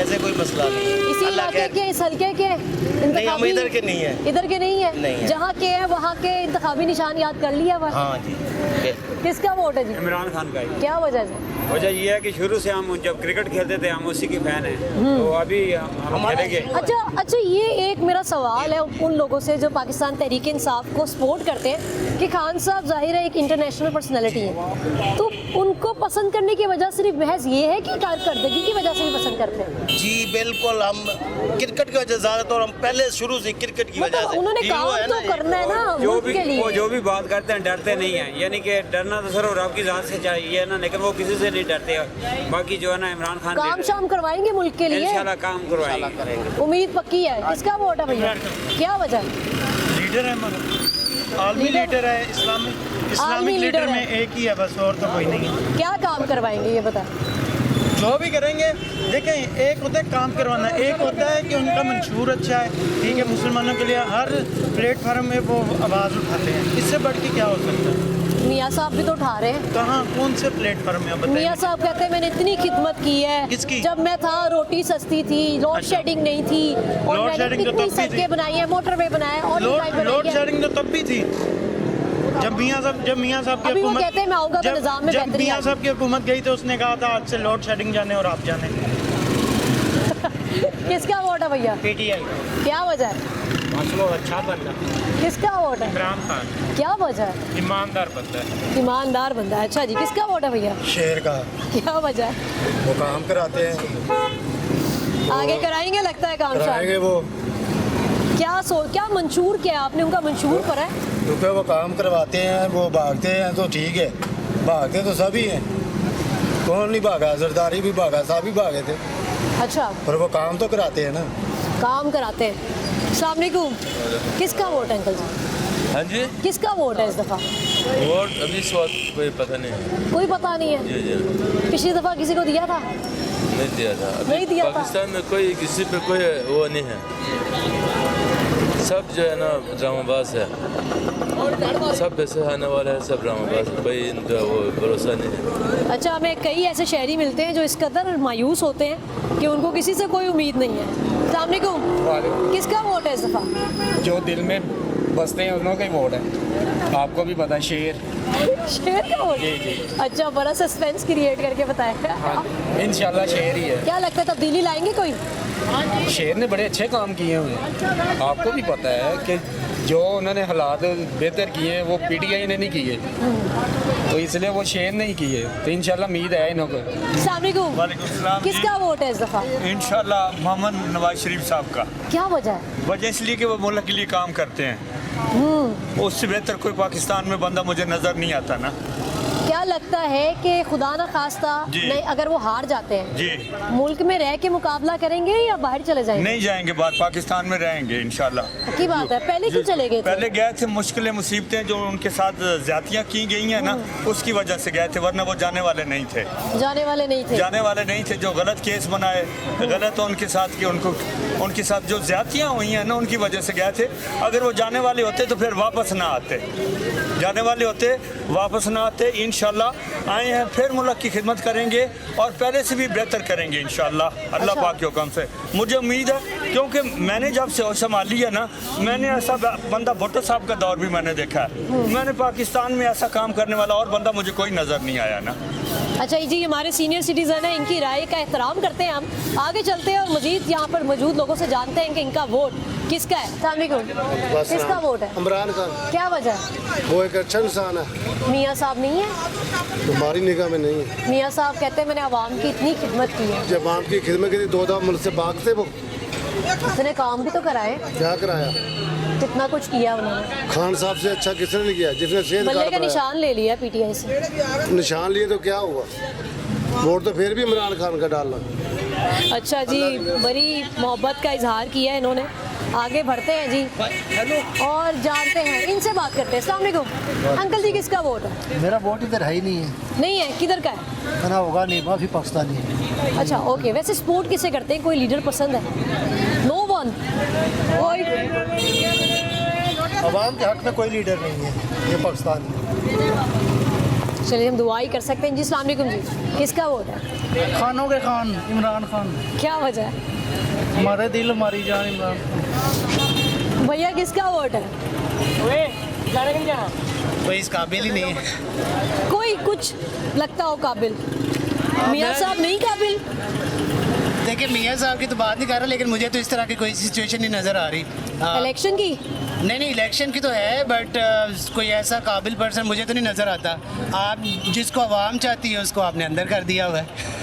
ऐसे कोई मसला नहीं है इसी अल्लाह इलाके खैर के, इस हल्के के नहीं हम इंतखाबी- इधर के नहीं है इधर के नहीं है, नहीं है। जहाँ के है वहाँ के इंतखाबी निशान याद कर लिया हुआ है? हाँ जी बिल्कुल किसका वोट है जी? इमरान खान का ही क्या वजह है? वजह ये है कि शुरू से हम जब क्रिकेट खेलते थे हम उसी के फैन हैं तो अभी हम खेलेंगे अच्छा ये एक मेरा सवाल है उन लोगों से जो पाकिस्तान तहरीक इंसाफ को सपोर्ट करते हैं कि खान साहब जाहिर है एक इंटरनेशनल पर्सनैलिटी है, तो उनको पसंद करने की वजह सिर्फ महज ये है कि कारकर्दगी की वजह से भी पसंद करते हैं? जी बिल्कुल हम क्रिकेट की वजह ज़्यादातर हम पहले शुरू से क्रिकेट की वजह से उन्होंने टीवी काम है तो ना, करना है ना जो मुल्क भी के लिए। वो जो भी बात करते हैं डरते नहीं हैं यानी कि डरना तो सिर्फ रब की ज़ात से चाहिए ना लेकिन वो किसी से नहीं डरते बाकी जो है ना इमरान खान काम शाम करवाएंगे मुल्क के लिए, इंशाल्लाह काम करवाएंगे उम्मीद पक्की है। किसका वोट है भैया? क्या वजह है? लीडर है आलमी लीडर है आलमी इस्लामिक लीडर लीडर है। में एक ही है बस और तो कोई नहीं है क्या काम करवाएंगे ये बता? जो भी करेंगे देखें, एक होता है काम करवाना, एक होता है कि उनका मंशूर अच्छा है, ठीक है, मुसलमानों के लिए हर प्लेटफार्म में वो आवाज़ उठाते हैं, इससे बढ़ के क्या हो सकता है? मियाँ साहब भी तो उठा रहे हैं। कहाँ, कौन से प्लेटफार्म में? मियाँ साहब कहते हैं मैंने इतनी खिदमत की है। किसकी? जब मैं था रोटी सस्ती थी, लोड शेडिंग नहीं थी, और लोड मैंने शेडिंग तो कितनी तब भी थी। सड़कें बनाई है, मोटरवे बनाया और लोड शेडिंग तो तब भी थी जब मियाँ साहब की अभी वो हुकूमत, कहते हैं मैं आऊंगा तो निजाम में जब बेहतरी मियाँ आएगी। साहब की हुकूमत गई तो उसने कहा था आज से लोड शेडिंग जाने और आप जाने। किसका वोट है भैया? पीटीआई। क्या वजह है? मसलो अच्छा बंदा किसका वोट है? इमरान खान क्या वजह है? ईमानदार बंदा है। ईमानदार बंदा है। अच्छा जी, किसका वोट है भैया? शेर का। क्या वजह है? वो काम कराते हैं, आगे कराएंगे लगता है काम कराएंगे शायद। वो, क्या मंशूर क्या है आपने उनका मंशूर पढ़ा है? क्योंकि वो काम करवाते हैं, वो भागते हैं तो ठीक है, भागते तो सभी हैं, कौन नहीं भागा? जरदारी भी भागा, सभी भागे थे, अच्छा, पर वो काम तो कराते हैं ना। काम कराते हैं। अस्सलाम वालेकुम, किसका वोट है अंकल जी? हाँ जी, किसका वोट है इस दफा? वोट अभी इस वक्त कोई पता नहीं है। कोई पता नहीं है। जी जी, पिछली दफा किसी को दिया था? नहीं दिया था अभी। नहीं दिया था। पाकिस्तान में कोई किसी पे कोई वो नहीं है, सब जो है ना ड्रामाबाज है, सब पैसे आने वाला है, सब ड्रामाबाज, कोई इनका वो भरोसा नहीं है। अच्छा, हमें कई ऐसे शहरी मिलते हैं जो इस कदर मायूस होते हैं कि उनको किसी से कोई उम्मीद नहीं है। अस्सलाम वालेकुम, किसका वोट है इस दफा? जो दिल में बसते हैं उन्होंने का ही वोट है, आपको भी पता है, शेर। शेर का वोट? अच्छा, बड़ा सस्पेंस क्रिएट करके बताया। इंशाल्लाह शेर ही है। क्या लगता है तब्दीली लाएंगे कोई? शेर ने बड़े अच्छे काम किए हुए हैं, आपको भी पता है कि जो उन्होंने हालात बेहतर किए हैं वो पीटीआई ने नहीं किए, तो इसलिए वो शेर नहीं किए, तो इंशाल्लाह उम्मीद है इन्हों को। अस्सलाम वालेकुम, वालेकुम सलाम। किसका वोट है इस दफा? इंशाल्लाह मोहम्मद नवाज शरीफ साहब का। क्या वजह है? वजह इसलिए कि वो मुल्क के लिए काम करते हैं, उससे बेहतर कोई पाकिस्तान में बंदा मुझे नजर नहीं आता ना। क्या लगता है कि खुदा ना खास्ता नहीं, अगर वो हार जाते हैं जी, मुल्क में रह के मुकाबला करेंगे या बाहर चले जाएंगे? नहीं जाएंगे, बात पाकिस्तान में रहेंगे इंशाल्लाह। की बात है, पहले क्यों चले गए थे? पहले गए थे, मुश्किलें मुसीबतें जो उनके साथ ज्यादतियाँ की गई हैं ना, उसकी वजह से गए थे, वरना वो जाने वाले नहीं थे। जाने वाले नहीं थे? जाने वाले नहीं थे। जो गलत केस बनाए, गलत उनके साथ कि उनके साथ जो ज्यादतियाँ हुई हैं ना, उनकी वजह से गए थे। अगर वो जाने वाले होते तो फिर वापस ना आते, जाने वाले होते वापस ना आते। इंशाल्लाह आए हैं, फिर मुल्क की खिदमत करेंगे और पहले से भी बेहतर करेंगे इंशाल्लाह, अल्लाह पाक के हुक्म से। मुझे उम्मीद है, क्योंकि मैंने जब से संभाली है ना, मैंने ऐसा बंदा भुट्टो साहब का दौर भी मैंने देखा है, मैंने पाकिस्तान में ऐसा काम करने वाला और बंदा मुझे कोई नज़र नहीं आया ना। अच्छा जी, हमारे सीनियर सिटीजन है, इनकी राय का एहतराम करते हैं हम। आगे चलते हैं और मजीद यहाँ पर मौजूद लोगों से जानते हैं कि इनका वोट किसका है। अस्सलाम वालेकुम, किसका वोट है? इमरान खान। क्या वजह है? वो एक अच्छा इंसान है, मियाँ साहब नहीं है? तुम्हारी निगाह में नहीं है। मियाँ साहब कहते हैं मैंने आवाम की इतनी खिदमत की है। जब आम की खिदमत की थी, 2 मुल्क से भागते वो, इतने काम भी तो कराए, क्या कराया? कितना कुछ किया उन्होंने। खान साहब से अच्छा किसने नहीं किया, जिसने सेहत बल्ले कार्ड का बनाया। निशान ले लिया पीटीआई से। निशान लिए तो क्या हुआ, वोट तो फिर भी इमरान खान का डालना। अच्छा जी, बड़ी मोहब्बत का इजहार किया है इन्होंने। आगे बढ़ते हैं जी और जानते हैं, इनसे बात करते हैं। अस्सलाम वालेकुम अंकल जी, किसका वोट है? मेरा वोट इधर है ही नहीं है। नहीं है? किधर का है? ना होगा नहीं, माफी पाकिस्तानी है। अच्छा ओके, वैसे सपोर्ट किसे करते हैं? कोई लीडर पसंद है? No one? कोई अवाम के हक में कोई लीडर नहीं है ये पाकिस्तान में। चलिए हम दुआ ही कर सकते हैं जी। अस्सलाम वालेकुम जी, किसका वोट है? खानों के खान इमरान खान, क्या वजह है? हमारे दिल हमारी जान इमरान। भैया किसका वोट है? कोई इस काबिल ही नहीं है। कोई कुछ लगता हो काबिल? मियाँ साहब नहीं काबिल? देखिए, मियाँ साहब की तो बात नहीं कर रहा, लेकिन मुझे तो इस तरह की कोई सिचुएशन नहीं नज़र आ रही। इलेक्शन की? नहीं, इलेक्शन की तो है, बट कोई ऐसा काबिल पर्सन मुझे तो नहीं नज़र आता। आप जिसको आवाम चाहती है उसको आपने अंदर कर दिया हुआ है।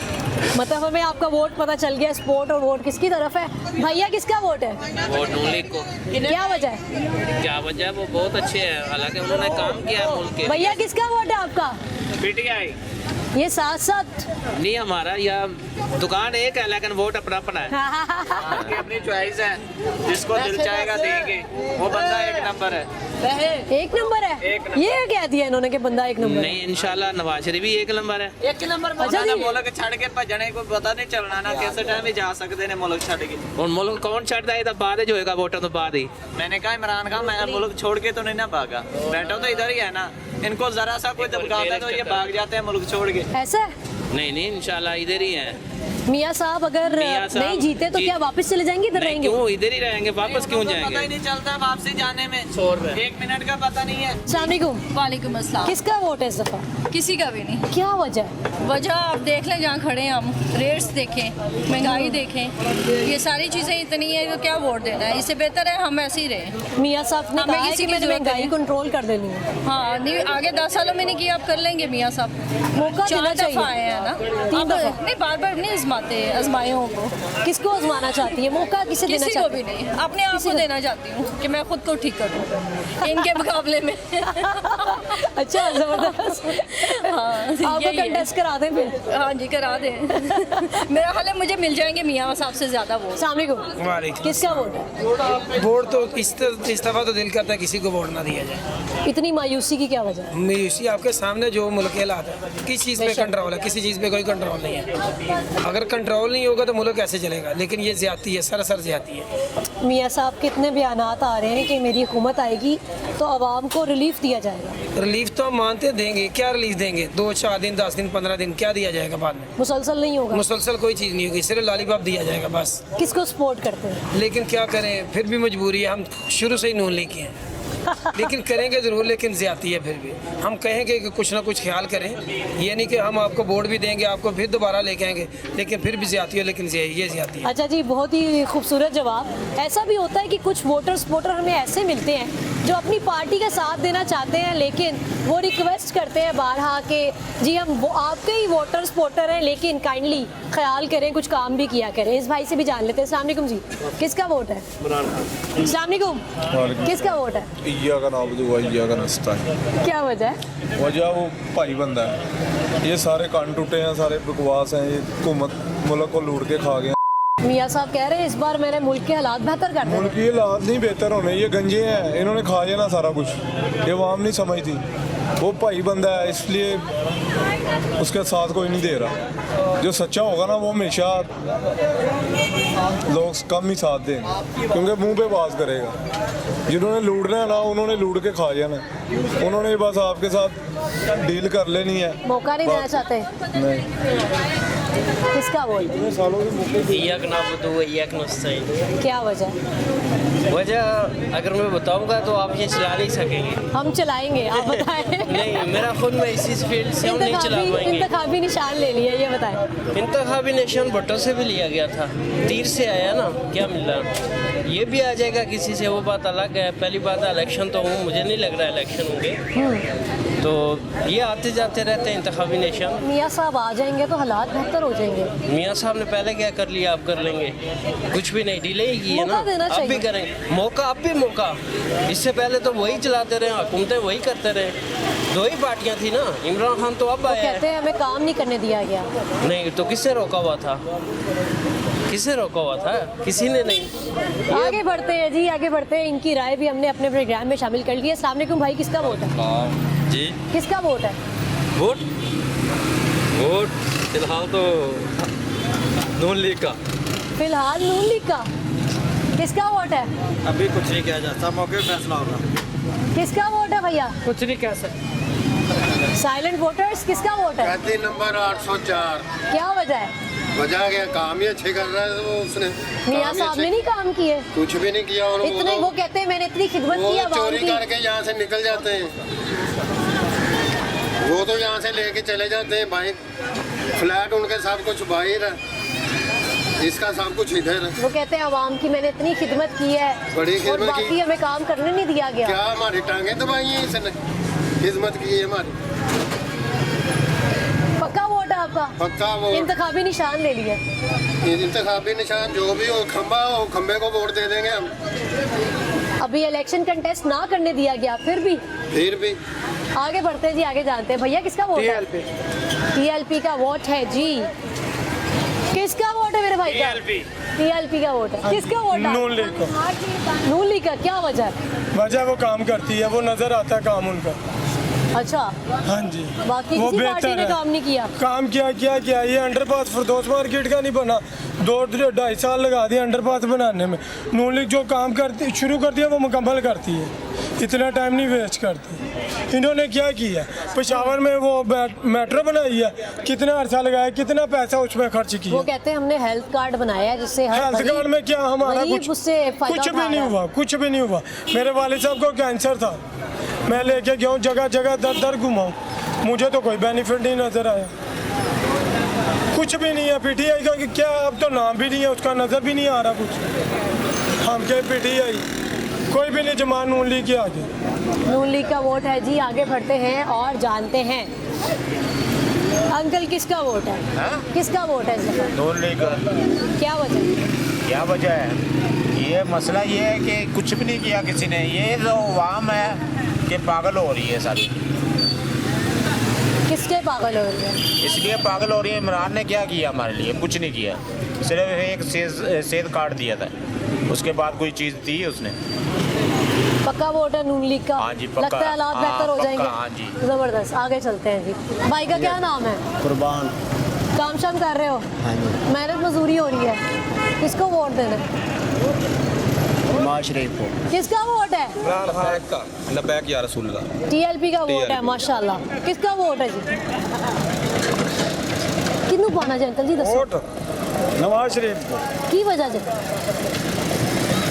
मतलब हमें आपका वोट पता चल गया, स्पोर्ट और वोट किसकी तरफ है। भैया किसका वोट है? वोट नून लीग को। क्या वजह है? क्या वजह है? वो बहुत अच्छे हैं, हालांकि उन्होंने काम किया है मुल्क के। भैया किसका वोट है आपका? पीटीआई। ये साथ साथ नहीं, हमारा या दुकान एक है, लेकिन वोट अपना अपना है। अपनी चॉइस है, जिसको दिल चाहेगा देंगे, वो बंदा एक नंबर है। एक नंबर है। ये कह दिया इन्होंने कि बंदा एक नंबर नहीं इंशाल्लाह नवाज शरीफ भी एक नंबर है। एक नंबर अच्छा जी मुल्क छड़ के भजने को पता नहीं चलना ना किस टाइम ही जा सकते ने मुल्क छड़ के। और मुल्क कौन छड़ता है? बाद जो होएगा वोटों तो बाद ही। मैंने कहा इमरान खान मैं मुल्क छोड़ के तो नहीं ना भागा, बैठा तो इधर ही है ना। इनको जरा सा कोई दबकाता है तो ये भाग जाते हैं मुल्क छोड़ के। ऐसा है? नहीं इंशाल्लाह इधर ही है। मियाँ साहब अगर नहीं जीते तो क्या वापस चले जाएंगे, इधर रहेंगे? क्यों इधर ही रहेंगे, वापस क्यों जाएंगे? पता ही नहीं चलता वापसी जाने में, 1 मिनट का पता नहीं है। वालेकुम अस्सलाम। किसका वोट है इस दफा? किसी का भी नहीं। क्या वजह? वजह आप देख लें, जहाँ खड़े हैं हम, रेट्स देखें, महंगाई देखें, ये सारी चीज़ें इतनी है तो क्या वोट देना है। इससे बेहतर है हम ऐसे ही रहें। मियाँ साहब ने कहा है कि मैंने महंगाई कंट्रोल कर देनी है। हाँ नहीं, आगे 10 सालों में नहीं किया, आप कर लेंगे मियाँ साहब। मौका देना चाहिए। 4 दफा आए हैं ना, 3 दफा नहीं बार बार नहीं आजमाते आजमाइयों को। किसको आजमाना चाहती है? मौका किसे देना किसी चाहती को भी नहीं, अपने आप को देना चाहती हूँ कि मैं खुद को ठीक करूँ इनके मुकाबले में। अच्छा जबरदस्त। हाँ आपको कंटेस्ट करा दें फिर? हाँ जी करा दें। मेरा ख्याल है मुझे मिल जाएंगे मियाँ साहब से ज़्यादा वोट। वालेकुम। किसका वोट है? वोट तो इस दफा तो दिल करता है किसी को वोट ना दिया जाए। इतनी मायूसी की क्या वजह है? मायूसी आपके सामने जो मुल्क के हालात है, किस चीज़ पे कंट्रोल है? किसी चीज़ पे कोई कंट्रोल नहीं है। अगर कंट्रोल नहीं होगा तो मुल्क कैसे चलेगा? लेकिन ये ज्यादती है, सरासर ज्यादती है। मियाँ साहब के इतने बयानात आ रहे हैं कि मेरी हुकूमत आएगी तो आवाम को रिलीफ दिया जाएगा। रिलीफ तो हम मानते देंगे, क्या रिलीफ देंगे? 2-4 दिन, 10 दिन, 15 दिन, क्या दिया जाएगा बाद में? मुसलसल नहीं होगा। मुसलसल कोई चीज़ नहीं होगी, सिर्फ लॉलीपॉप दिया जाएगा बस। किसको सपोर्ट करते हैं? लेकिन क्या करें, फिर भी मजबूरी है। हम शुरू से ही नून लेके हैं, लेकिन करेंगे ज़रूर, लेकिन ज़्यादती है। फिर भी हम कहेंगे कि कुछ ना कुछ ख्याल करें। ये नहीं कि हम आपको वोट भी देंगे, आपको फिर दोबारा लेके आएंगे, लेकिन फिर भी ज़्यादती है। लेकिन ये ज़्यादती है। अच्छा जी, बहुत ही खूबसूरत जवाब। ऐसा भी होता है कि कुछ वोटर हमें ऐसे मिलते हैं जो अपनी पार्टी का साथ देना चाहते हैं, लेकिन वो रिक्वेस्ट करते हैं बारहा के जी हम आपके ही वोटर हैं, लेकिन काइंडली ख्याल करें, कुछ काम भी किया करें। इस भाई से भी जान लेते हैं। अस्सलाम वालेकुम जी, किसका वोट है? अस्सलाम वालेकुम। किसका वोट है? का नाम का नाश्ता है। क्या वजह है? वजह वो भाई बंदा है। ये सारे कान टूटे हैं, सारे बकवास हैं। ये हुकूमत मुल्क को लूट के खा गए। मियाँ साहब कह रहे हैं इस बार मैंने मुल्क के हालात बेहतर कर दिए। मुल्क के हालात नहीं बेहतर होने, ये गंजे हैं, इन्होंने खा जाना सारा कुछ। ये आवाम नहीं समझती। वो भाई बंदा है, इसलिए उसके साथ कोई नहीं दे रहा। जो सच्चा होगा ना वो हमेशा लोग कम ही साथ देंगे, क्योंकि मुंह पे बात करेगा। जिन्होंने लूटना है ना, उन्होंने लूट के खा जाना। उन्होंने बस आपके साथ डील कर लेनी है। मौका नहीं देना चाहते? नहीं। किसका वोट? क्या वजह अगर मैं बताऊंगा तो आप ये चला नहीं सकेंगे। हम चलाएंगे, आप बताएं। नहीं, मेरा खुद मैं इसी फील्ड से हम नहीं चला पाएंगे। इंतखाबी निशान ले लिया, ये बताएं। इंतखाबी निशान भुट्टो से भी लिया गया था, तीर से आया ना, क्या मिल रहा? ये भी आ जाएगा किसी से, वो बात अलग है। पहली बात है इलेक्शन तो मुझे नहीं लग रहा इलेक्शन होंगे, तो ये आते जाते रहते हैं इंतखाबी निशान। मियाँ साहब आ जाएंगे तो हालात बेहतर हो जाएंगे। मियाँ साहब ने पहले क्या कर लिया, आप कर लेंगे? कुछ भी नहीं, डिले ही की है ना, अब भी करेंगे। मौका, अब भी मौका। इससे पहले तो वही चलाते रहे, हुकूमतें वही करते रहे। 2 ही पार्टियां थी ना। इमरान खान तो अब आया है। कहते हैं हमें काम नहीं करने दिया गया। नहीं तो किससे रोका हुआ था? किससे रोका हुआ था? किसी ने नहीं। आगे बढ़ते हैं जी, आगे बढ़ते हैं। इनकी राय भी हमने अपने प्रोग्राम में शामिल कर ली है। अस्सलाम वालेकुम भाई, किसका वोट है? जी किसका वोट है? वोट फिलहाल तो नून लीग का। फिलहाल नून लीग का। किसका वोट है? अभी कुछ नहीं किया जाता, मौके पे फैसला होगा। किसका वोट है भैया? कुछ नहीं कह सकते। साइलेंट वोटर्स, किसका वोट है? कहती नंबर 804। क्या वजह है? वजह क्या, काम ही अच्छे कर रहा है वो उसने। मियाँ साहब ने नहीं काम किए, कुछ भी नहीं किया। और इतने वो कहते हैं मैंने इतनी खिदमत की आवाम चोरी की। करके यहाँ से निकल जाते हैं। वो तो यहाँ से लेके चले जाते हैं भाई, फ्लैट उनके सब कुछ बाहर है, इसका सब कुछ इधर है। वो कहते हैं आवाम की मैंने इतनी खिदमत की है, बड़ी और खिदमत बाकी की। हमें काम करने नहीं दिया गया। क्या हमारी टांगे दबाई हैं इसने, खिदमत की है हमारी। पक्का वोट है आपका? पक्का वोट। इंतखाबी निशान ले लिए? इंतखाबी निशान जो भी हो, खंबा हो, खंबे को वोट दे देंगे हम। अभी इलेक्शन कंटेस्ट ना करने दिया गया, फिर भी आगे बढ़ते हैं जी, आगे जानते हैं। भैया किसका वोट है? TLP का वोट है जी। किसका वोट है मेरे भाई का? टीएलपी का वोट है। किसका वोट है? नून लीग का। नून लीग का, क्या वजह है? वजह वो काम करती है, वो नजर आता है काम उनका। अच्छा, हाँ जी, बाकी वो किसी पार्टी बेहतर ने है। काम नहीं किया? काम किया ये अंडरपास फिरदौस मार्केट का नहीं बना, 2-2.5 साल लगा दिए अंडरपास बनाने में। नून लीग जो काम करती शुरू करती है वो मुकम्मल करती है, इतना टाइम नहीं वेस्ट करती। इन्होंने क्या किया, पेशावर में वो मेट्रो बनाई है, कितना अर्सा लगाया, कितना पैसा उसमें खर्च किया। वो कहते हैं हमने हेल्थ कार्ड बनाया है जिससे हेल्थ कार्ड में क्या हमारा कुछ भी नहीं हुआ। मेरे वालिद साहब को कैंसर था, मैं लेके गया हूँ जगह जगह दर घुमाऊँ, मुझे तो कोई बेनिफिट नहीं नज़र आया, कुछ भी नहीं है। पीटीआई का क्या, अब तो नाम भी नहीं है उसका, नज़र भी नहीं आ रहा कुछ। हम क्या पीटीआई, कोई भी नहीं जमा नून लीग के आगे। नून लीग का वोट है जी। आगे बढ़ते हैं और जानते हैं अंकल किसका वोट है? किसका वोट है इस दफा? नून लीग का। क्या वजह? क्या वजह है? ये मसला ये है कि कुछ भी नहीं किया किसी ने, ये जो अवाम है कि पागल हो रही है सारी। किसके पागल हो रही है? इसलिए पागल हो रही है, इमरान ने क्या किया हमारे लिए? कुछ नहीं किया, सिर्फ एक सेहत कार्ड दिया था, उसके बाद कोई चीज़ दी उसने। पक्का वोट है नून लीग का? हाँ जी, पक्का। लगता है हालात बेहतर हो जाएंगे। हाँ जी, जबरदस्त। आगे चलते हैं जी। भाई का क्या नाम है? कुर्बान। काम शाम कर रहे हो? हाँ जी। मेहनत मजदूरी हो रही है, किसको वोट देना है? नवाज शरीफ को। किसका वोट है? लबैक या रसूलुल्लाह। टीएलपी का वोट है, माशाल्लाह। किसका वोट है जी? किन्नू पाना जी अंकल जी दसो। वोट नवाज शरीफ को। की वजह से?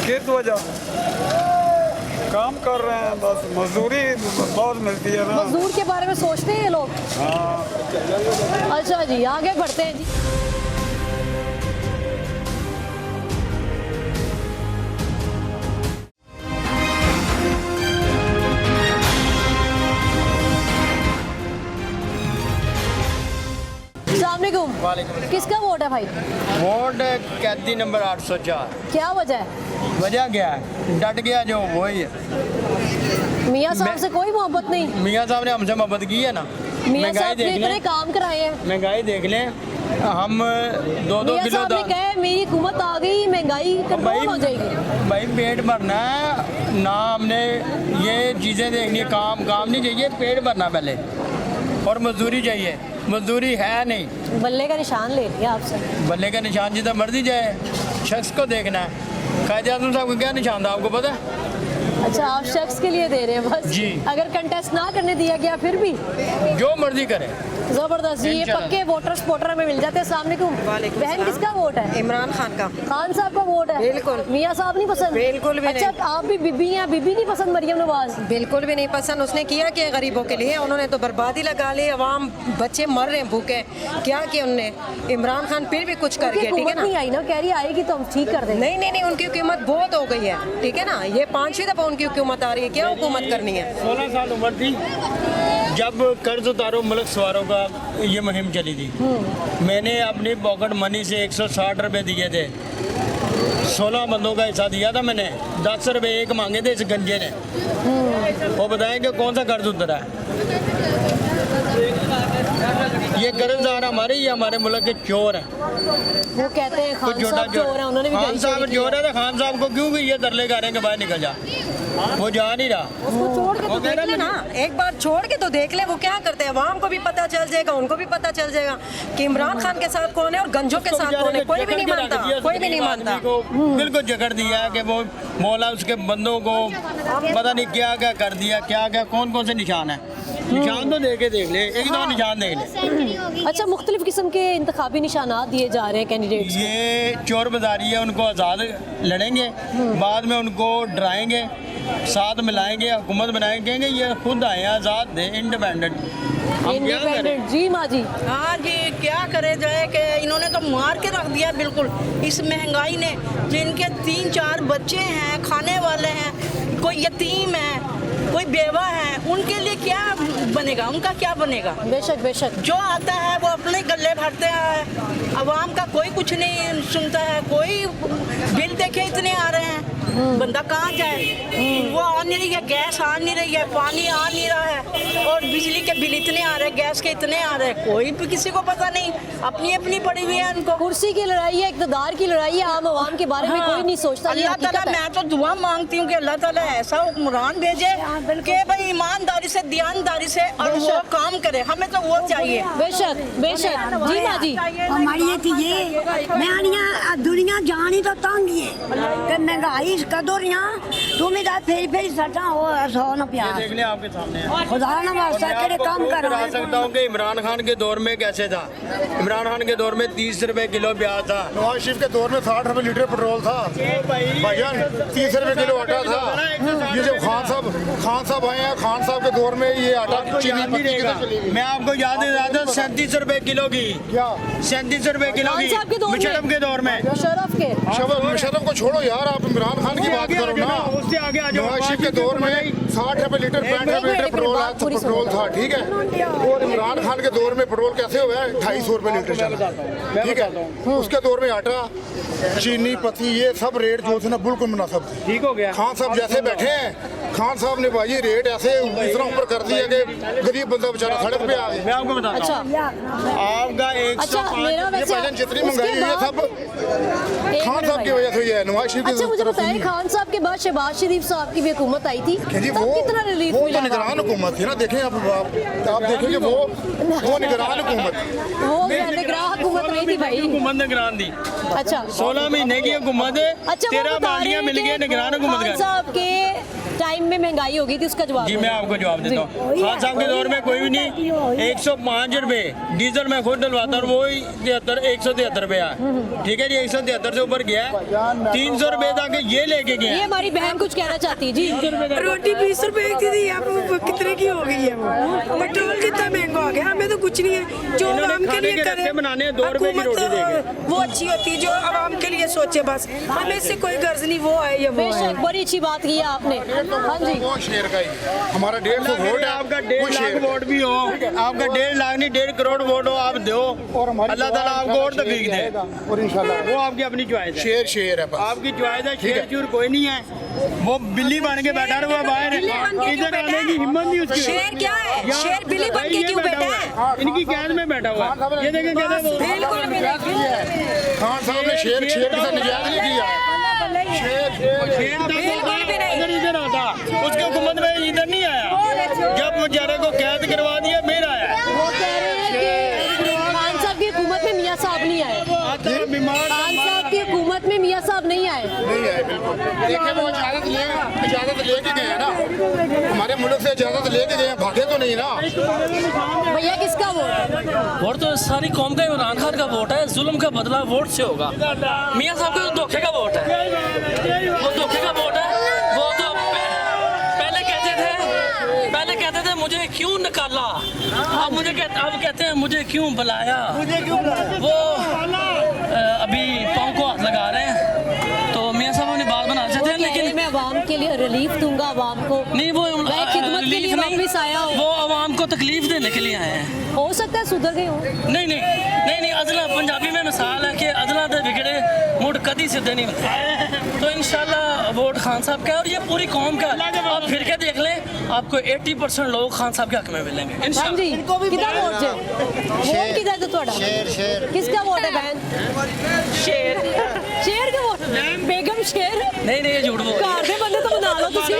किस वजह? काम कर रहे हैं, बस मजदूरी बहुत मिलती है ना। मजदूर के बारे में सोचते हैं ये लोग? हाँ। अच्छा जी, आगे बढ़ते हैं जी। अस्सलामुअलैकुम। किसका वोट है भाई? वोट कैदी नंबर 804। क्या वजह है? वजह क्या है? डट गया जो वही है। मियाँ साहब से कोई मोहब्बत नहीं? मियाँ साहब ने हमसे मोहब्बत की है ना। मियाँ साहब ने इतने काम कराए हैं। महंगाई देख लें, हम 2-2 किलो दाल। कहे मेरी हुकूमत आ गई, महंगाई कंट्रोल हो जाएगी। भाई पेट भरना है ना, हमने ये चीज़ें देखनी है, काम नहीं चाहिए, पेट भरना पहले, और मजदूरी चाहिए। मजदूरी है नहीं। बल्ले का निशान ले लिया आपसे। बल्ले का निशान जितना मर्जी जाए, शख्स को देखना है। कायदे आज़म साहब का क्या निशान था आपको पता है? अच्छा, आप शख्स के लिए दे रहे हैं बस जी। अगर कंटेस्ट ना करने दिया गया फिर भी जो मर्जी करे। जबरदस्त जी, ये पक्के वोटर स्पोर्टर में मिल जाते हैं। अस्सलाम वालेकुम। बहन किसका वोट है? इमरान खान का। खान साहब का वोट है? बिल्कुल। मियाँ साहब नहीं पसंद? बिल्कुल भी अच्छा, आप भी बीबी हैं, बीबी नहीं पसंद मरियम नवाज? बिल्कुल भी नहीं पसंद। उसने किया क्या गरीबों के लिए? उन्होंने तो बर्बादी लगा ली, अवाम बच्चे मर रहे हैं भूखे। क्या किया उन्होंने? इमरान खान फिर भी कुछ कर गया, ठीक है ना? नहीं आई ना, कह रही आएगी तो हम ठीक कर देंगे। नहीं, उनकी हुकूमत बहुत हो गई है, ठीक है ना? ये 5वीं दफा उनकी हुकूमत आ रही है, क्या हुकूमत करनी है? 16 साल उम्र थी जब कर्ज उतारो मुल्क सवारों का ये मुहिम चली थी। मैंने अपनी पॉकेट मनी से 160 रुपए दिए थे, 16 बंदों का हिस्सा दिया था मैंने। 10 रुपए एक मांगे थे इस गंजे ने। वो बताएं कि कौन सा कर्ज उतरा है? ये कर्जदार हमारे, ये हमारे मुल्क के चोर हैं। वो कहते हैं खान साहब चोर हैं, उन्होंने भी खान साहब चोर है, तो खान साहब को क्यों ये तरले गा रहे हैं कि बाहर निकल जा? वो जा नहीं रहा। उसको छोड़ के तो देख ले ना, एक बार छोड़ के तो देख ले वो क्या करते हैं। अवाम को भी पता चल जाएगा, उनको भी पता चल जाएगा कि इमरान खान के साथ कौन है और गंजों के साथ कौन है। कोई भी नहीं मानता, कोई भी नहीं मानता। बिल्कुल जकड़ दिया कि वो मौला उसके बंदों को पता नहीं क्या क्या कर दिया, क्या क्या कौन से निशान है। निशान तो देख ले, एक दो निशान देख ले। अच्छा, मुख्तलिफ किस्म के इंतखाबी निशानात दिए जा रहे हैं कैंडिडेट्स। ये चोर बाजारी है, उनको आज़ाद लड़ेंगे, बाद में उनको डराएंगे, साथ मिलाएंगे, हुकूमत बनाएंगे, ये खुद आए आज़ाद दे, इंडिपेंडेंट। जी माँ जी। हाँ जी, क्या करे जाए कि इन्होंने तो मार के रख दिया बिल्कुल इस महंगाई ने। जिनके 3-4 बच्चे हैं, खाने वाले हैं, कोई यतीम है, कोई बेवा है, उनके लिए क्या बनेगा? उनका क्या बनेगा? बेशक जो आता है वो अपने गले भरते हैं, अवाम का कोई कुछ नहीं सुनता है। कोई बिल देखे इतने आ रहे हैं, बंदा कहाँ जाए? वो आ नहीं रही है, गैस आ नहीं रही है, पानी आ नहीं रहा है, और बिजली के बिल इतने आ रहे हैं, गैस के इतने आ रहे हैं, कोई भी किसी को पता नहीं, अपनी अपनी पड़ी हुई है उनको। कुर्सी की लड़ाई है, इक़्तिदार की लड़ाई है, आम आवाम के बारे में कोई नहीं सोचता। ये अल्लाह ताला, हकीकत है। मैं तो दुआ मांगती हूँ कि अल्लाह ताला ऐसा हुक्मरान भेजे कि भाई ईमानदारी से, दयानदारी से और वो काम करे, हमें तो वो चाहिए। बेशक बेशक। जी माँ जी, हमारी ये थी ये मैं दुनिया जानी तो तंग ही है कि महंगाई कदों तुम इधर फिर सटा हो 100 न प्यार देख ले आपके सामने है। खुदा न वास्ता केड़े काम कर बता सकता हूँ कि इमरान खान के दौर में कैसे था। इमरान खान के दौर में 30 रुपए किलो प्याज था। नवाज शरीफ के दौर में 60 रुपए लीटर पेट्रोल था भाईजान, 30 रुपए किलो आटा था। ये जब खान साहब आए हैं, खान साहब के दौर में ये आटा चीनी पत्ती मैं आपको याद दिला दूं 37 रुपए किलो की, क्या 37 रुपए किलो की मुशर्रफ के दौर में। मुशर्रफ को छोड़ो यार, आप इमरान खान की बात करो ना। उससे आगे आ जाओ। नवाज शरीफ के दौर में 60 रुपए लीटर 65 रुपए लीटर पेट्रोल था, ठीक है। और इमरान खान के दौर में पेट्रोल कैसे हुआ है? 250 रुपए लीटर चला, ठीक है। उसके दौर में आटा, चीनी पत्ती, ये सब रेट जो थे ना बिल्कुल मुनासिब थे। ठीक हो गया। खान साहब जैसे बैठे हैं, खान साहब ने भाई रेट ऐसे इतना ऊपर कर दिया कि गरीब बंदा बेचारा सड़क पे आ गया। मैं आपको बताता हूं, आपका 105 जितनी महंगाई हुई है सब खान साहब की वजह से हुई है, नवाज शरीफ की। अच्छा मुझे बताइए, खान साहब के बाद शहबाज शरीफ साहब की भी हुकूमत आई थी, जी तब कितना रिलीफ वो मिला? तो निगरान हुकूमत थी ना। देखें आप देखेंगे वो निगरान हुकूमत, वो निगरान हुकूमत नहीं थी भाई, हुकूमत निगरान थी। अच्छा 16 महीने की हुकूमत है। अच्छा 13 बालियां मिल गई निगरान हुकूमत खान साहब के टाइम में महंगाई हो गई थी, उसका जवाब जी मैं आपको जवाब देता हूँ। खान साहब के दौर में कोई भी नहीं, 105 रुपए डीजल मैं खुद डलवाता हूँ, वही 173 रुपए है, ठीक है जी। 173 से ऊपर गया, 300 रुपए तक ये लेके गया। ये हमारी बहन कुछ कहना चाहती है जी। रोटी 20 रुपए की थी, अब कितने की हो गई है? वो पेट्रोल कितना महंगा हो गया, हमें तो कुछ नहीं है। जो आवाम के लिए करे, बनाने 2 रुपए की रोटी देंगे, वो अच्छी होती है। जो आवाम के लिए सोचे बस, हमें इससे कोई गर्ज नहीं, वो है ये वो है। बेशक बड़ी अच्छी बात की है आपने। हाँ जी, वो शेर का ही हमारा 150 वोट है। आपका 1.5 लाख वोट भी हो, आपका 1.5 लाख नहीं 1.5 करोड़ वोट हो, आप दो और अल्लाह ताला आपको वोट तफीक दे, और इंशाल्लाह वो आपकी अपनी चॉइस है। शेर है बस, आपकी चॉइस है। शेर चूर कोई नहीं है, वो बिल्ली बन के बैठा हुआ बाहर, इधर आने की हिम्मत नहीं उसकी। शेर क्या है? शेर बिल्ली बन के क्यों बैठा है? इनकी कैद में बैठा हुआ है। ये देखें खान साहब ने शेर के साथ निजात नहीं किया। इधर आता, उसके हुकूमत में इधर नहीं आया, जब बेचारे को कैद करवा दिया फिर आया। वो कह रहे हैं कि खान साहब की हुकूमत में मियाँ साहब नहीं आए, खान साहब की हुकूमत में मियाँ साहब नहीं आए। बिल्कुल। देखिए वो इजाजत लेके गए हैं ना, हमारे मुल्क से इजाजत लेके गए हैं, भागे तो नहीं ना। भैया किसका वोट? वोट तो सारी कौम का इमरान खान का वोट है। जुल्म का बदला वोट से होगा। मियाँ साहब का तो धोखे का वोट है, वो धोखे का वोट है। वो तो पहले कहते थे मुझे क्यों निकाला, अब कहते हैं मुझे क्यों बुलाया। वो अभी पाँव को हाथ लगा रहे हैं। तो मियाँ साहब ने बात बना सकते हैं, लेकिन मैं आवाम के लिए रिलीफ दूंगा, आवाम को नहीं, वो खिदमत के लिए वापस आया हो, वो आवाम को तकलीफ देने के लिए आए हैं। हो सकता है सुधर गए हो। नहीं अदला पंजाबी में मिसाल है कि अदला दे बिगड़े मुड़ कदी सीधे नहीं होते। तो इंशाल्लाह वोट खान साहब का है, और ये पूरी कौम का। आप फिर के देख लें, आपको 80% लोग खान साहब के हक में मिलेंगे इंशाल्लाह। जी कितना वोट है? वोट किधर है ਤੁਹਾਡਾ? शेर किसका वोट है बहन? शेर का वोट? बेगम शेर? नहीं ये झूठ बोल रहे घर के बंदे तो बना लो तुसी। ये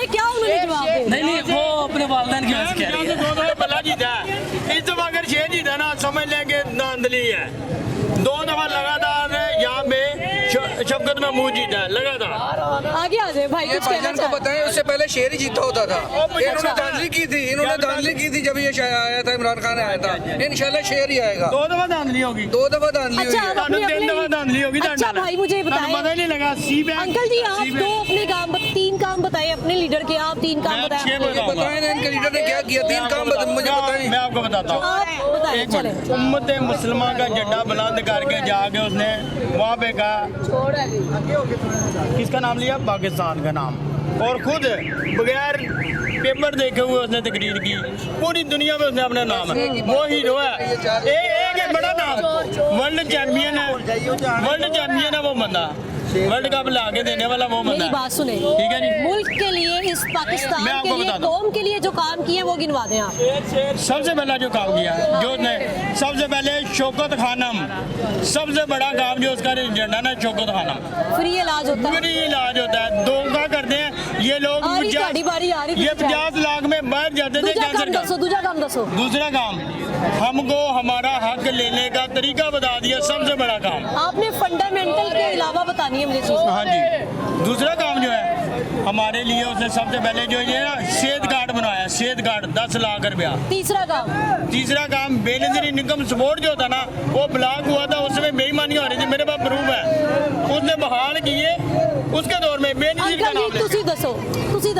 क्या उन्होंने जवाब दिया? नहीं वो अपने वालिदैन की वजह से कह रही है। 2 दफा बल्ला जीता है, इस दफा अगर शेर जीता ना समझ लेंगे धांधली है। 2 दफा लगातार यहाँ पे शफकत महमूद जीता है लगातार। आगे आ जाए भाई, कुछ कहना को बताएं, उससे पहले शेर ही जीता होता था। इन्होंने धांधली की थी, जब ये आया था, इमरान खान आया था। इंशाल्लाह शेर ही आएगा। 2 दफा धांधली होगी, 2 दफा धांधली हुई है। 3 दफा धांधली होगी। अच्छा भाई मुझे बताएं, पता नहीं लगा। अंकल जी आप 2 अपने काम 3 काम बताए अपने लीडर के, आप 3 काम बताए। बताएं ना इनके लीडर ने क्या किया, 3 काम मुझे बताएं। मैं आपको बताता हूँ। उम्मत मुसलमान का झंडा बुलंद करके जाके उसने वहाँ पे कहा, किसका नाम लिया? पाकिस्तान का नाम, और खुद बगैर पेपर देखे हुए उसने तकरीर की। पूरी दुनिया में उसने अपना नाम है, वो हीरो है। एक बड़ा नाम वर्ल्ड चैंपियन है वो बंदा, वर्ल्ड कप ला के देने वाला वो बंदा। मेरी बात सुने, ठीक है जी। मुल्क के लिए, इस पाकिस्तान मैं के आपको लिए, बता दूं। कौम के लिए जो काम किए वो गिनवा दें आप। सबसे पहला जो काम किया, जो ने सबसे पहले शौकत खानम, सबसे बड़ा काम जो उसका एजेंडा ना शौकत खानम, फ्री इलाज होता है, फ्री इलाज होता है। धोखा करते हैं ये लोग, आ रही गाड़ी बारी आ रही, ये 50 लाख में बाहर जाते थे दूसरा कैंसर काम का। दसो, दूसरा काम दसो। दूसरा काम, हमको हमारा हक लेने का तरीका बता दिया, सबसे बड़ा काम। आपने फंडामेंटल के अलावा बतानी है मुझे चीज़। हाँ जी। दूसरा काम जो है हमारे लिए, उसने सबसे पहले जो ये ना सेहत कार्ड बनाया, सेहत कार्ड 10 लाख रुपया। तीसरा काम बेनजीर इनकम सपोर्ट जो था ना, वो ब्लॉक हुआ था, उसमें बेईमानी हो रही थी, मेरे पास प्रूफ है, उसने बहाल किए उसके दौर में बेनजीर का नाम तुसी दसो।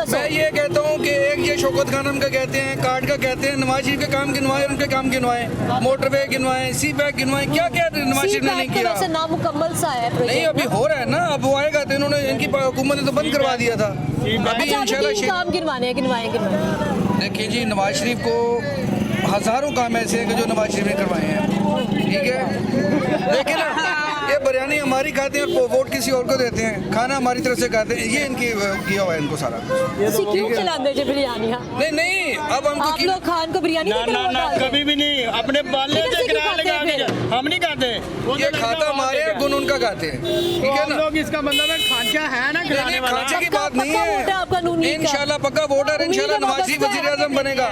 मैं ये कहता हूँ कि एक ये शौकत खानम का कहते हैं, कार्ड का कहते हैं, नवाज शरीफ के काम गिनवाए, उनके काम गिनवाए, मोटरवे गिनवाए, सी पैक गिनवाए, क्या क्या नवाज शरीफ ने नहीं किया। वैसे नामुकम्मल सा है प्रोजेक्ट। नहीं, अभी हो रहा है ना, अब वो आएगा तो इन्होंने, इनकी हुकूमत ने तो बंद करवा दिया था। अभी इंशाल्लाह काम गिनवाने गिनवाए। देखिए जी, नवाज शरीफ को हज़ारों काम ऐसे हैं कि जो नवाज शरीफ ने करवाए हैं, ठीक है। लेकिन ये बिरयानी हमारी खाते हैं और वोट किसी और को देते हैं, खाना हमारी तरफ से खाते हैं, ये इनकी किया हुआ है इनको सारा। क्यों खिलाते हैं बिरयानी? नहीं, अब हमको आप लोग खान को बिरयानी ना कभी भी नहीं, अपने बाले से किराया लगा के हम नहीं खाते। ये खाता हमारे हैं, गुन उनका खाते हैं, ठीक है ना। लोग इसका मतलब है खांचा है ना, खिलाने वाला। खांचे की बात नहीं है, इंशाल्लाह पक्का वोटर, इंशाल्लाह नवाज शरीफ वज़ीर आज़म बनेगा,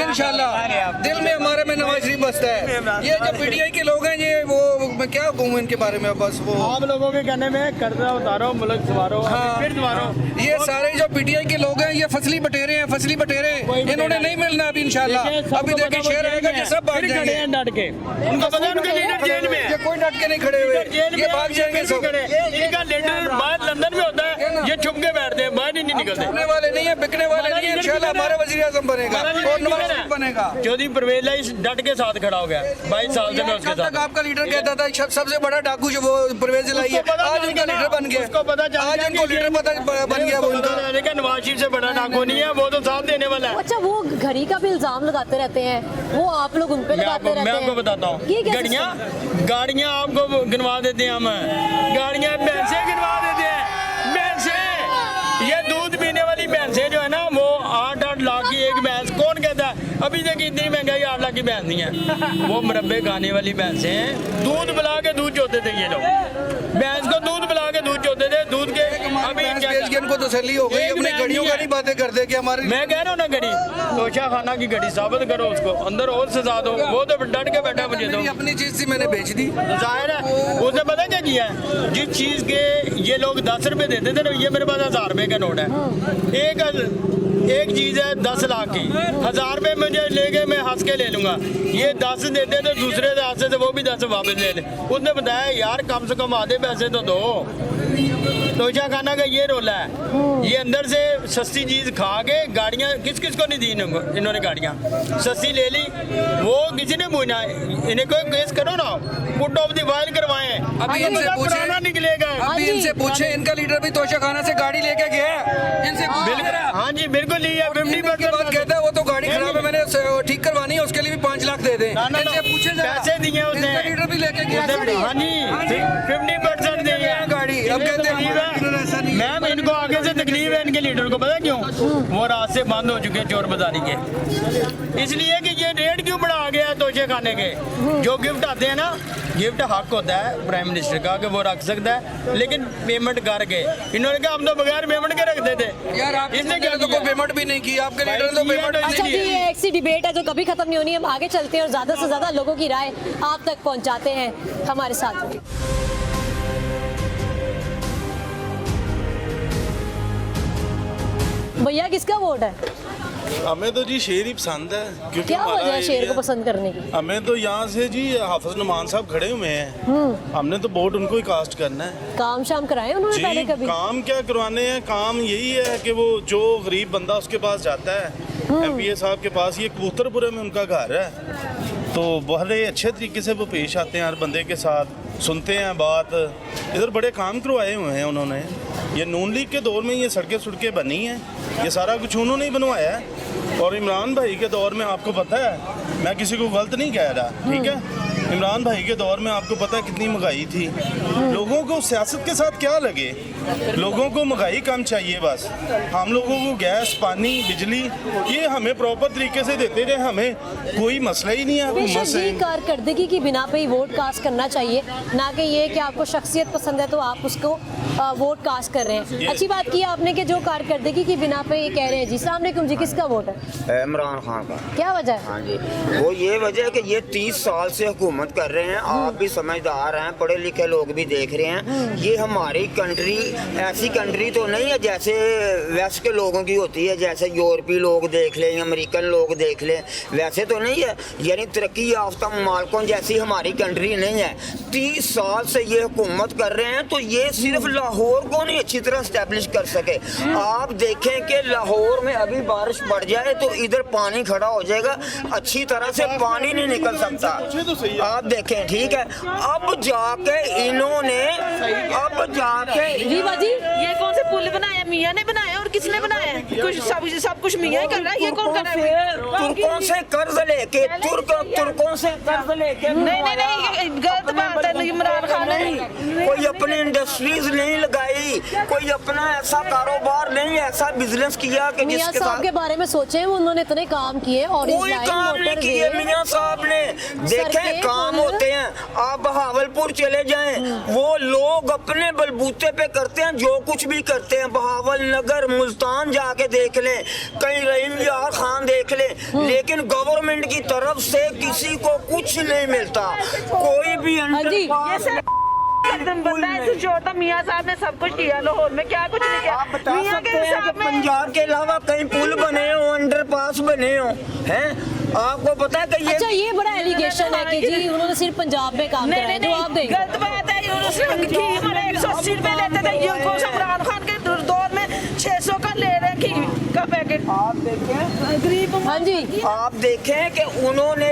इंशाल्लाह। दिल में हमारे में नवाज शरीफ बसता है। ये जो पीटीआई के लोग हैं, ये वो मैं क्या कहूँ इनके बारे में, बस वो आप लोगों के कहने में कर्जा उतारो, मुल्क संवारो, फिर संवारो। ये सारे जो पीटीआई के लोग हैं, ये फसली बटेरे हैं, फसली बटेरे, इन्होंने नहीं मिलना अभी इंशाल्लाह। अभी देखिए शेर आएगा, ये सब भाग जाएंगे, डट के। उनको पता है उनके लीडर जेल में है, कोई डट के नहीं खड़े हुए, ये भाग जाएंगे सब। इनका लीडर बाहर लंदन में होता है, ये छुप के बैठते हैं, बाहर ही नहीं निकलते। छुपने वाले नहीं है, बिकने वाले नहीं है, इंशाल्लाह हमारा वज़ीर आज़म बनेगा और नवाज शरीफ बनेगा। चौधरी परवेज इलाही डट के साथ खड़ा हो गया, 22 साल से मैं उसके साथ। आपका लीडर कहता था सबसे बड़ा डाकू जो वो परवेज इलाही है, आज उनका लीडर बन गया, आज उनको लीडर बन गया वो उनका। लेकिन नवाज शरीफ से बड़ा डाकू नहीं है, वो तो साथ देने वाला है। अच्छा, वो घड़ी का भी इल्जाम लगाते रहते हैं, वो आप लोग उन पे लगाते रहते हैं। मैं आपको बताता हूँ, गाड़ियाँ आपको गिनवा देते हैं, हम गाड़ियाँ भैंसे गिनवा देते हैं, भैंसे। ये दूध पीने वाली भैंसे जो है ना, वो 8-8 लाख की एक भैंस, कौन कहता है अभी तक इतनी महंगाई 8 लाख की भैंस नहीं है। वो मुरब्बे खाने वाली भैंसे हैं, दूध पिला के दूध चोते थे ये लोग, भैंस को दूध पिला के दूध चोते थे, दूध के अभी इनको तसल्ली हो गई, अपनी घड़ियों का नहीं बातें करते कि हमारी। मैं कह रहा हूँ ना, घड़ी तोशा खाना की घड़ी साबित करो, उसको अंदर और सजा दो, वो तो डट के बैठा मुझे दो। अपनी चीज थी मैंने बेच दी, जाहिर है। उसने पता क्या किया है, जिस चीज के ये लोग 10 रुपए देते थे ना, ये मेरे पास 1000 रुपए का नोट है, एक चीज है 10 लाख की, 1000 रुपए मुझे लेके मैं हंस के ले लूंगा, ये 10 देते तो दूसरे हाथ से वो भी 10 वापस ले ले। उसने बताया यार कम से कम आधे पैसे तो दो। तोशा खाना का ये रोला है, ये अंदर से सस्ती चीज खा के गाड़ियाँ किस किस को नहीं दी इन्होंने, गाड़ियाँ सस्ती ले ली, वो किसी ने पूछा, इन्हें कोई केस करो ना, पुट ऑफ दी फाइल करवाए। अभी इनसे पूछे निकलेगा, अभी इनसे पूछे, इनका लीडर भी तोशा खाना से गाड़ी लेके गया है, इनसे हाँ जी बिल्कुल लिया, 50% बात कहता है, वो तो गाड़ी खराब है, मैंने ठीक करवानी है, उसके लिए भी 5 लाख दे दे, इनसे पूछे पैसे दिए उसने, लीडर भी लेके गया। हाँ जी 50% दिए गाड़ी। अब कहते हैं मैम इनको आगे से तकलीफ है, इनके लीडर को पता क्यों, वो रास्ते बंद हो चुके हैं चोर बाजारी के, इसलिए कि ये रेट क्यों बढ़ा गया है तोशे खाने के। जो गिफ्ट आते हैं ना, गिफ्ट हक होता है प्राइम मिनिस्टर का कि वो रख सकता है, लेकिन पेमेंट करके, इन्होंने कहा हम तो बगैर पेमेंट के रखते थे यार, इसने क्या तो कोई पेमेंट भी नहीं की, आपके लीडर ने तो पेमेंट अच्छा नहीं जी, की। ये एक सी डिबेट है जो कभी खत्म नहीं होनी, हम आगे चलते हैं और ज्यादा से ज्यादा लोगों की राय आप तक पहुंचाते हैं, हमारे साथ। भैया किसका वोट है? हमें तो जी शेर ही पसंद है, क्योंकि क्या वजह है शेर को पसंद करने की? हमें तो यहाँ से जी हाफिज नुमान साहब खड़े हुए हैं, हमने तो वोट उनको ही कास्ट करना है। काम शाम कराए उन्होंने पहले कभी? काम क्या करवाने हैं, काम यही है कि वो जो गरीब बंदा उसके पास जाता है, एमपीए साहब के पास, ये कबूतरपुरे में उनका घर है, तो बड़े अच्छे तरीके से वो पेश आते हैं हर बंदे के साथ, सुनते हैं बात, इधर बड़े काम करवाए हुए हैं उन्होंने। ये नून लीग के दौर में ये सड़कें बनी हैं, ये सारा कुछ उन्होंने ही बनवाया है, और इमरान भाई के दौर में आपको पता है, मैं किसी को गलत नहीं कह रहा, ठीक है, इमरान भाई के दौर में आपको पता है कितनी महंगाई थी। लोगों को सियासत के साथ क्या लगे, लोगों को महंगाई कम चाहिए बस। हम लोगों को गैस, पानी, बिजली ये हमें प्रॉपर तरीके से देते रहे, हमें कोई मसला ही नहीं है हुकूमत से। ये कारकर्दगी की बिना पे ही वोट कास्ट करना चाहिए, ना कि ये कि आपको शख्सियत पसंद है तो आप उसको वोट कास्ट कर रहे हैं। अच्छी बात की आपने कि जो कारकर्दगी की बिना पे ये कह रहे हैं। जी अस्सलाम वालेकुम जी, किसका वोट है? इमरान खान का। क्या वजह है? हाँ जी, वो ये वजह है कि ये 30 साल से हुकूमत कर रहे हैं। आप भी समझदार हैं, पढ़े लिखे लोग भी देख रहे हैं। ये हमारी कंट्री ऐसी कंट्री तो नहीं है जैसे वेस्ट के लोगों की होती है, जैसे यूरोपीय लोग देख लें, अमेरिकन लोग देख लें, वैसे तो नहीं है। यानी तरक्की याफ्ता मालकों जैसी हमारी कंट्री नहीं है। 30 साल से ये हुकूमत कर रहे हैं, तो ये सिर्फ लाहौर को नहीं अच्छी तरह स्टैब्लिश कर सके। आप देखें कि लाहौर में अभी बारिश बढ़ जाए तो इधर पानी खड़ा हो जाएगा, अच्छी तरह से पानी नहीं निकल सकता। आप देखें, ठीक है। अब जाके इन्होंने ये कौन से पुल बनाया? मियाँ ने बनाया और किसने बनाया? कुछ सब कुछ मियाँ ही कर रहा है। ये कौन कर रहा है? तुर्कों से कर्ज लेके, तुर्कों से कर्ज लेके। नहीं, गलत बात है। इमरान खान ने कोई अपनी इंडस्ट्रीज नहीं लगाई, कोई अपना ऐसा कारोबार नहीं, ऐसा बिजनेस किया कि मियाँ साहब के बारे में सोचे, उन्होंने इतने काम किए और कोई काम नहीं किए मियाँ साहब ने। देखें काम होते हैं, आप बहावलपुर चले जाएं, वो लोग अपने बलबूते पे करते हैं जो कुछ भी करते हैं। बहावल नगर, मुल्तान जाके देख लें, कहीं रहीम यार खान देख लें, लेकिन गवर्नमेंट की तरफ से किसी को कुछ नहीं मिलता। कोई भी मियाँ साहब ने सब कुछ किया लाहौर में, क्या कुछ नहीं किया। आप बता सकते हैं कि पंजाब के अलावा कहीं पुल बने हो, अंडरपास बने हो, हैं? आपको पता है कि ये बड़ा एलिगेशन है कि जी उन्होंने सिर्फ पंजाब में काम कराया। जो आप देंगे गलत बात है। 180 रुपए लेते थे, इमरान खान के दौर में 600 का ले रहे घी का पैकेट। आप देखें गरीब। हाँ जी, आप देखें कि उन्होंने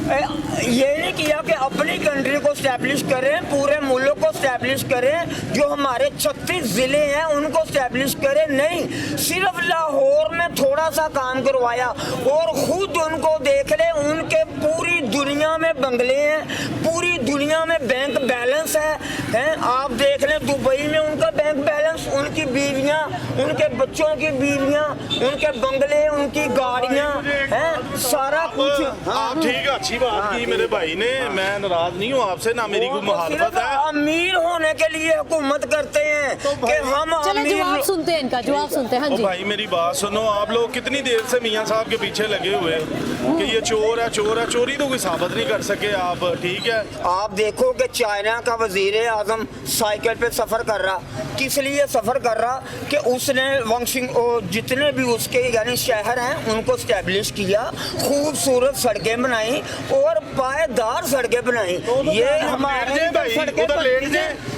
ये नहीं किया कि अपनी कंट्री को स्टैब्लिश करें, पूरे मुल्क को स्टैब्लिश करें, जो हमारे 36 ज़िले हैं उनको स्टैब्लिश करें। नहीं, सिर्फ लाहौर में थोड़ा सा काम करवाया। और खुद उनको देख ले, उनके पूरी दुनिया में बंगले हैं, पूरी दुनिया में बैंक बैलेंस हैं। आप देख लें दुबई में उनका बैंक बैलेंस, उनकी बीवियां, उनके बच्चों की बीवियां, उनके बंगले, उनकी गाड़ियां हैं, सारा कुछ। आप ठीक है, अच्छी बात की मेरे भाई ने, मैं नाराज नहीं हूँ आपसे, ना मेरी कोई मुखालफत है। अमीर होने के लिए हुकूमत करते हैं कि हम जवाब सुनते हैं इनका, जवाब सुनते हैं। हाँ जी भाई मेरी बात सुनो, आप लोग कितनी देर से मियाँ साहब के पीछे लगे हुए कि ये चोर है, चोर है। चोरी तो कोई साबित नहीं कर सके आप, ठीक है। आप देखो कि चाइना का वजीर आजम साइकिल पे सफर कर रहा, किस लिए सफर कर रहा कि उसने वंशिंग जितने भी उसके यानी शहर हैं उनको स्टैब्लिश किया, खूबसूरत सड़कें बनाई और पायदार सड़कें बनाई। ये हमारे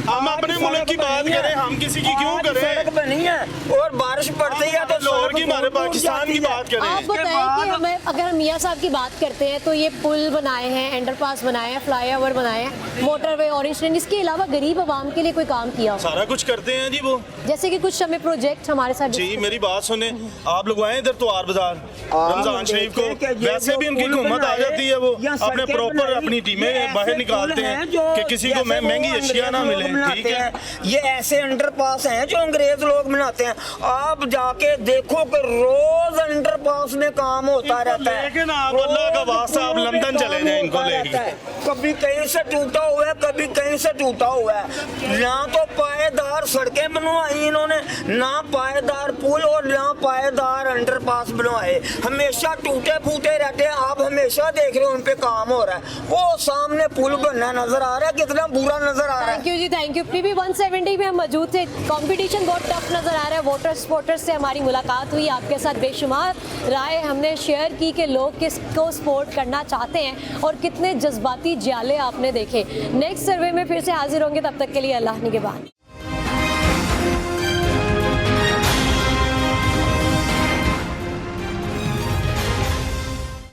हम अपने मुल्क की बात करें, हम किसी की क्यों करें? सड़क बनी है और बारिश पड़ती है तो लाहौर की, हमारे पाकिस्तान की बात करें। आप बताएं कि हमें अगर हम मियाँ साहब की बात करते हैं तो ये पुल बनाए हैं, अंडरपास बनाए हैं, फ्लाईओवर बनाए हैं, मोटरवे, ऑरेंज ट्रेन, इसके अलावा गरीब आवाम के लिए कोई काम किया? सारा कुछ करते हैं जी वो, जैसे कि कुछ हमें प्रोजेक्ट हमारे साथ। जी मेरी बात सुने, आप लोग आए इधर त्वार बाजार रमजान शरीफ को, वैसे भी उनकी हुकूमत आ जाती है, वो अपने प्रॉपर अपनी टीमें बाहर निकालते हैं कि किसी को महंगी अशिया ना मिले, ठीक है। ये ऐसे अंडरपास हैं जो अंग्रेज लोग बनाते हैं। आप जाके देखो कि रोज अंडरपास में काम होता रहता है। लेकिन आप अल्लाह का वास्ता आप लंदन चले जाएं इनको लेके। कभी कहीं से टूटा हुआ है, कभी कहीं से टूटा हुआ है। ना तो पायदार सड़कें बनवाई इन्होंने, ना पायदार पुल और ना पायदार अंडरपास बनवाए, हमेशा टूटे फूटे रहते हैं। आप हमेशा देख रहे हो उन पे काम हो रहा है, वो सामने पुल बनना नजर आ रहा है, कितना बुरा नजर आ रहा है। Thank you ji, thank you. PB 170 में हम मौजूद थे, कंपटीशन बहुत टफ नजर आ रहा है। वोटर्स स्पोर्टर्स से हमारी मुलाकात हुई, आपके साथ बेशुमार राय हमने शेयर की कि लोग किसको सपोर्ट करना चाहते हैं और कितने जज्बाती जाले आपने देखे। नेक्स्ट सर्वे में फिर से हाजिर होंगे, तब तक के लिए अल्लाह निगहबान।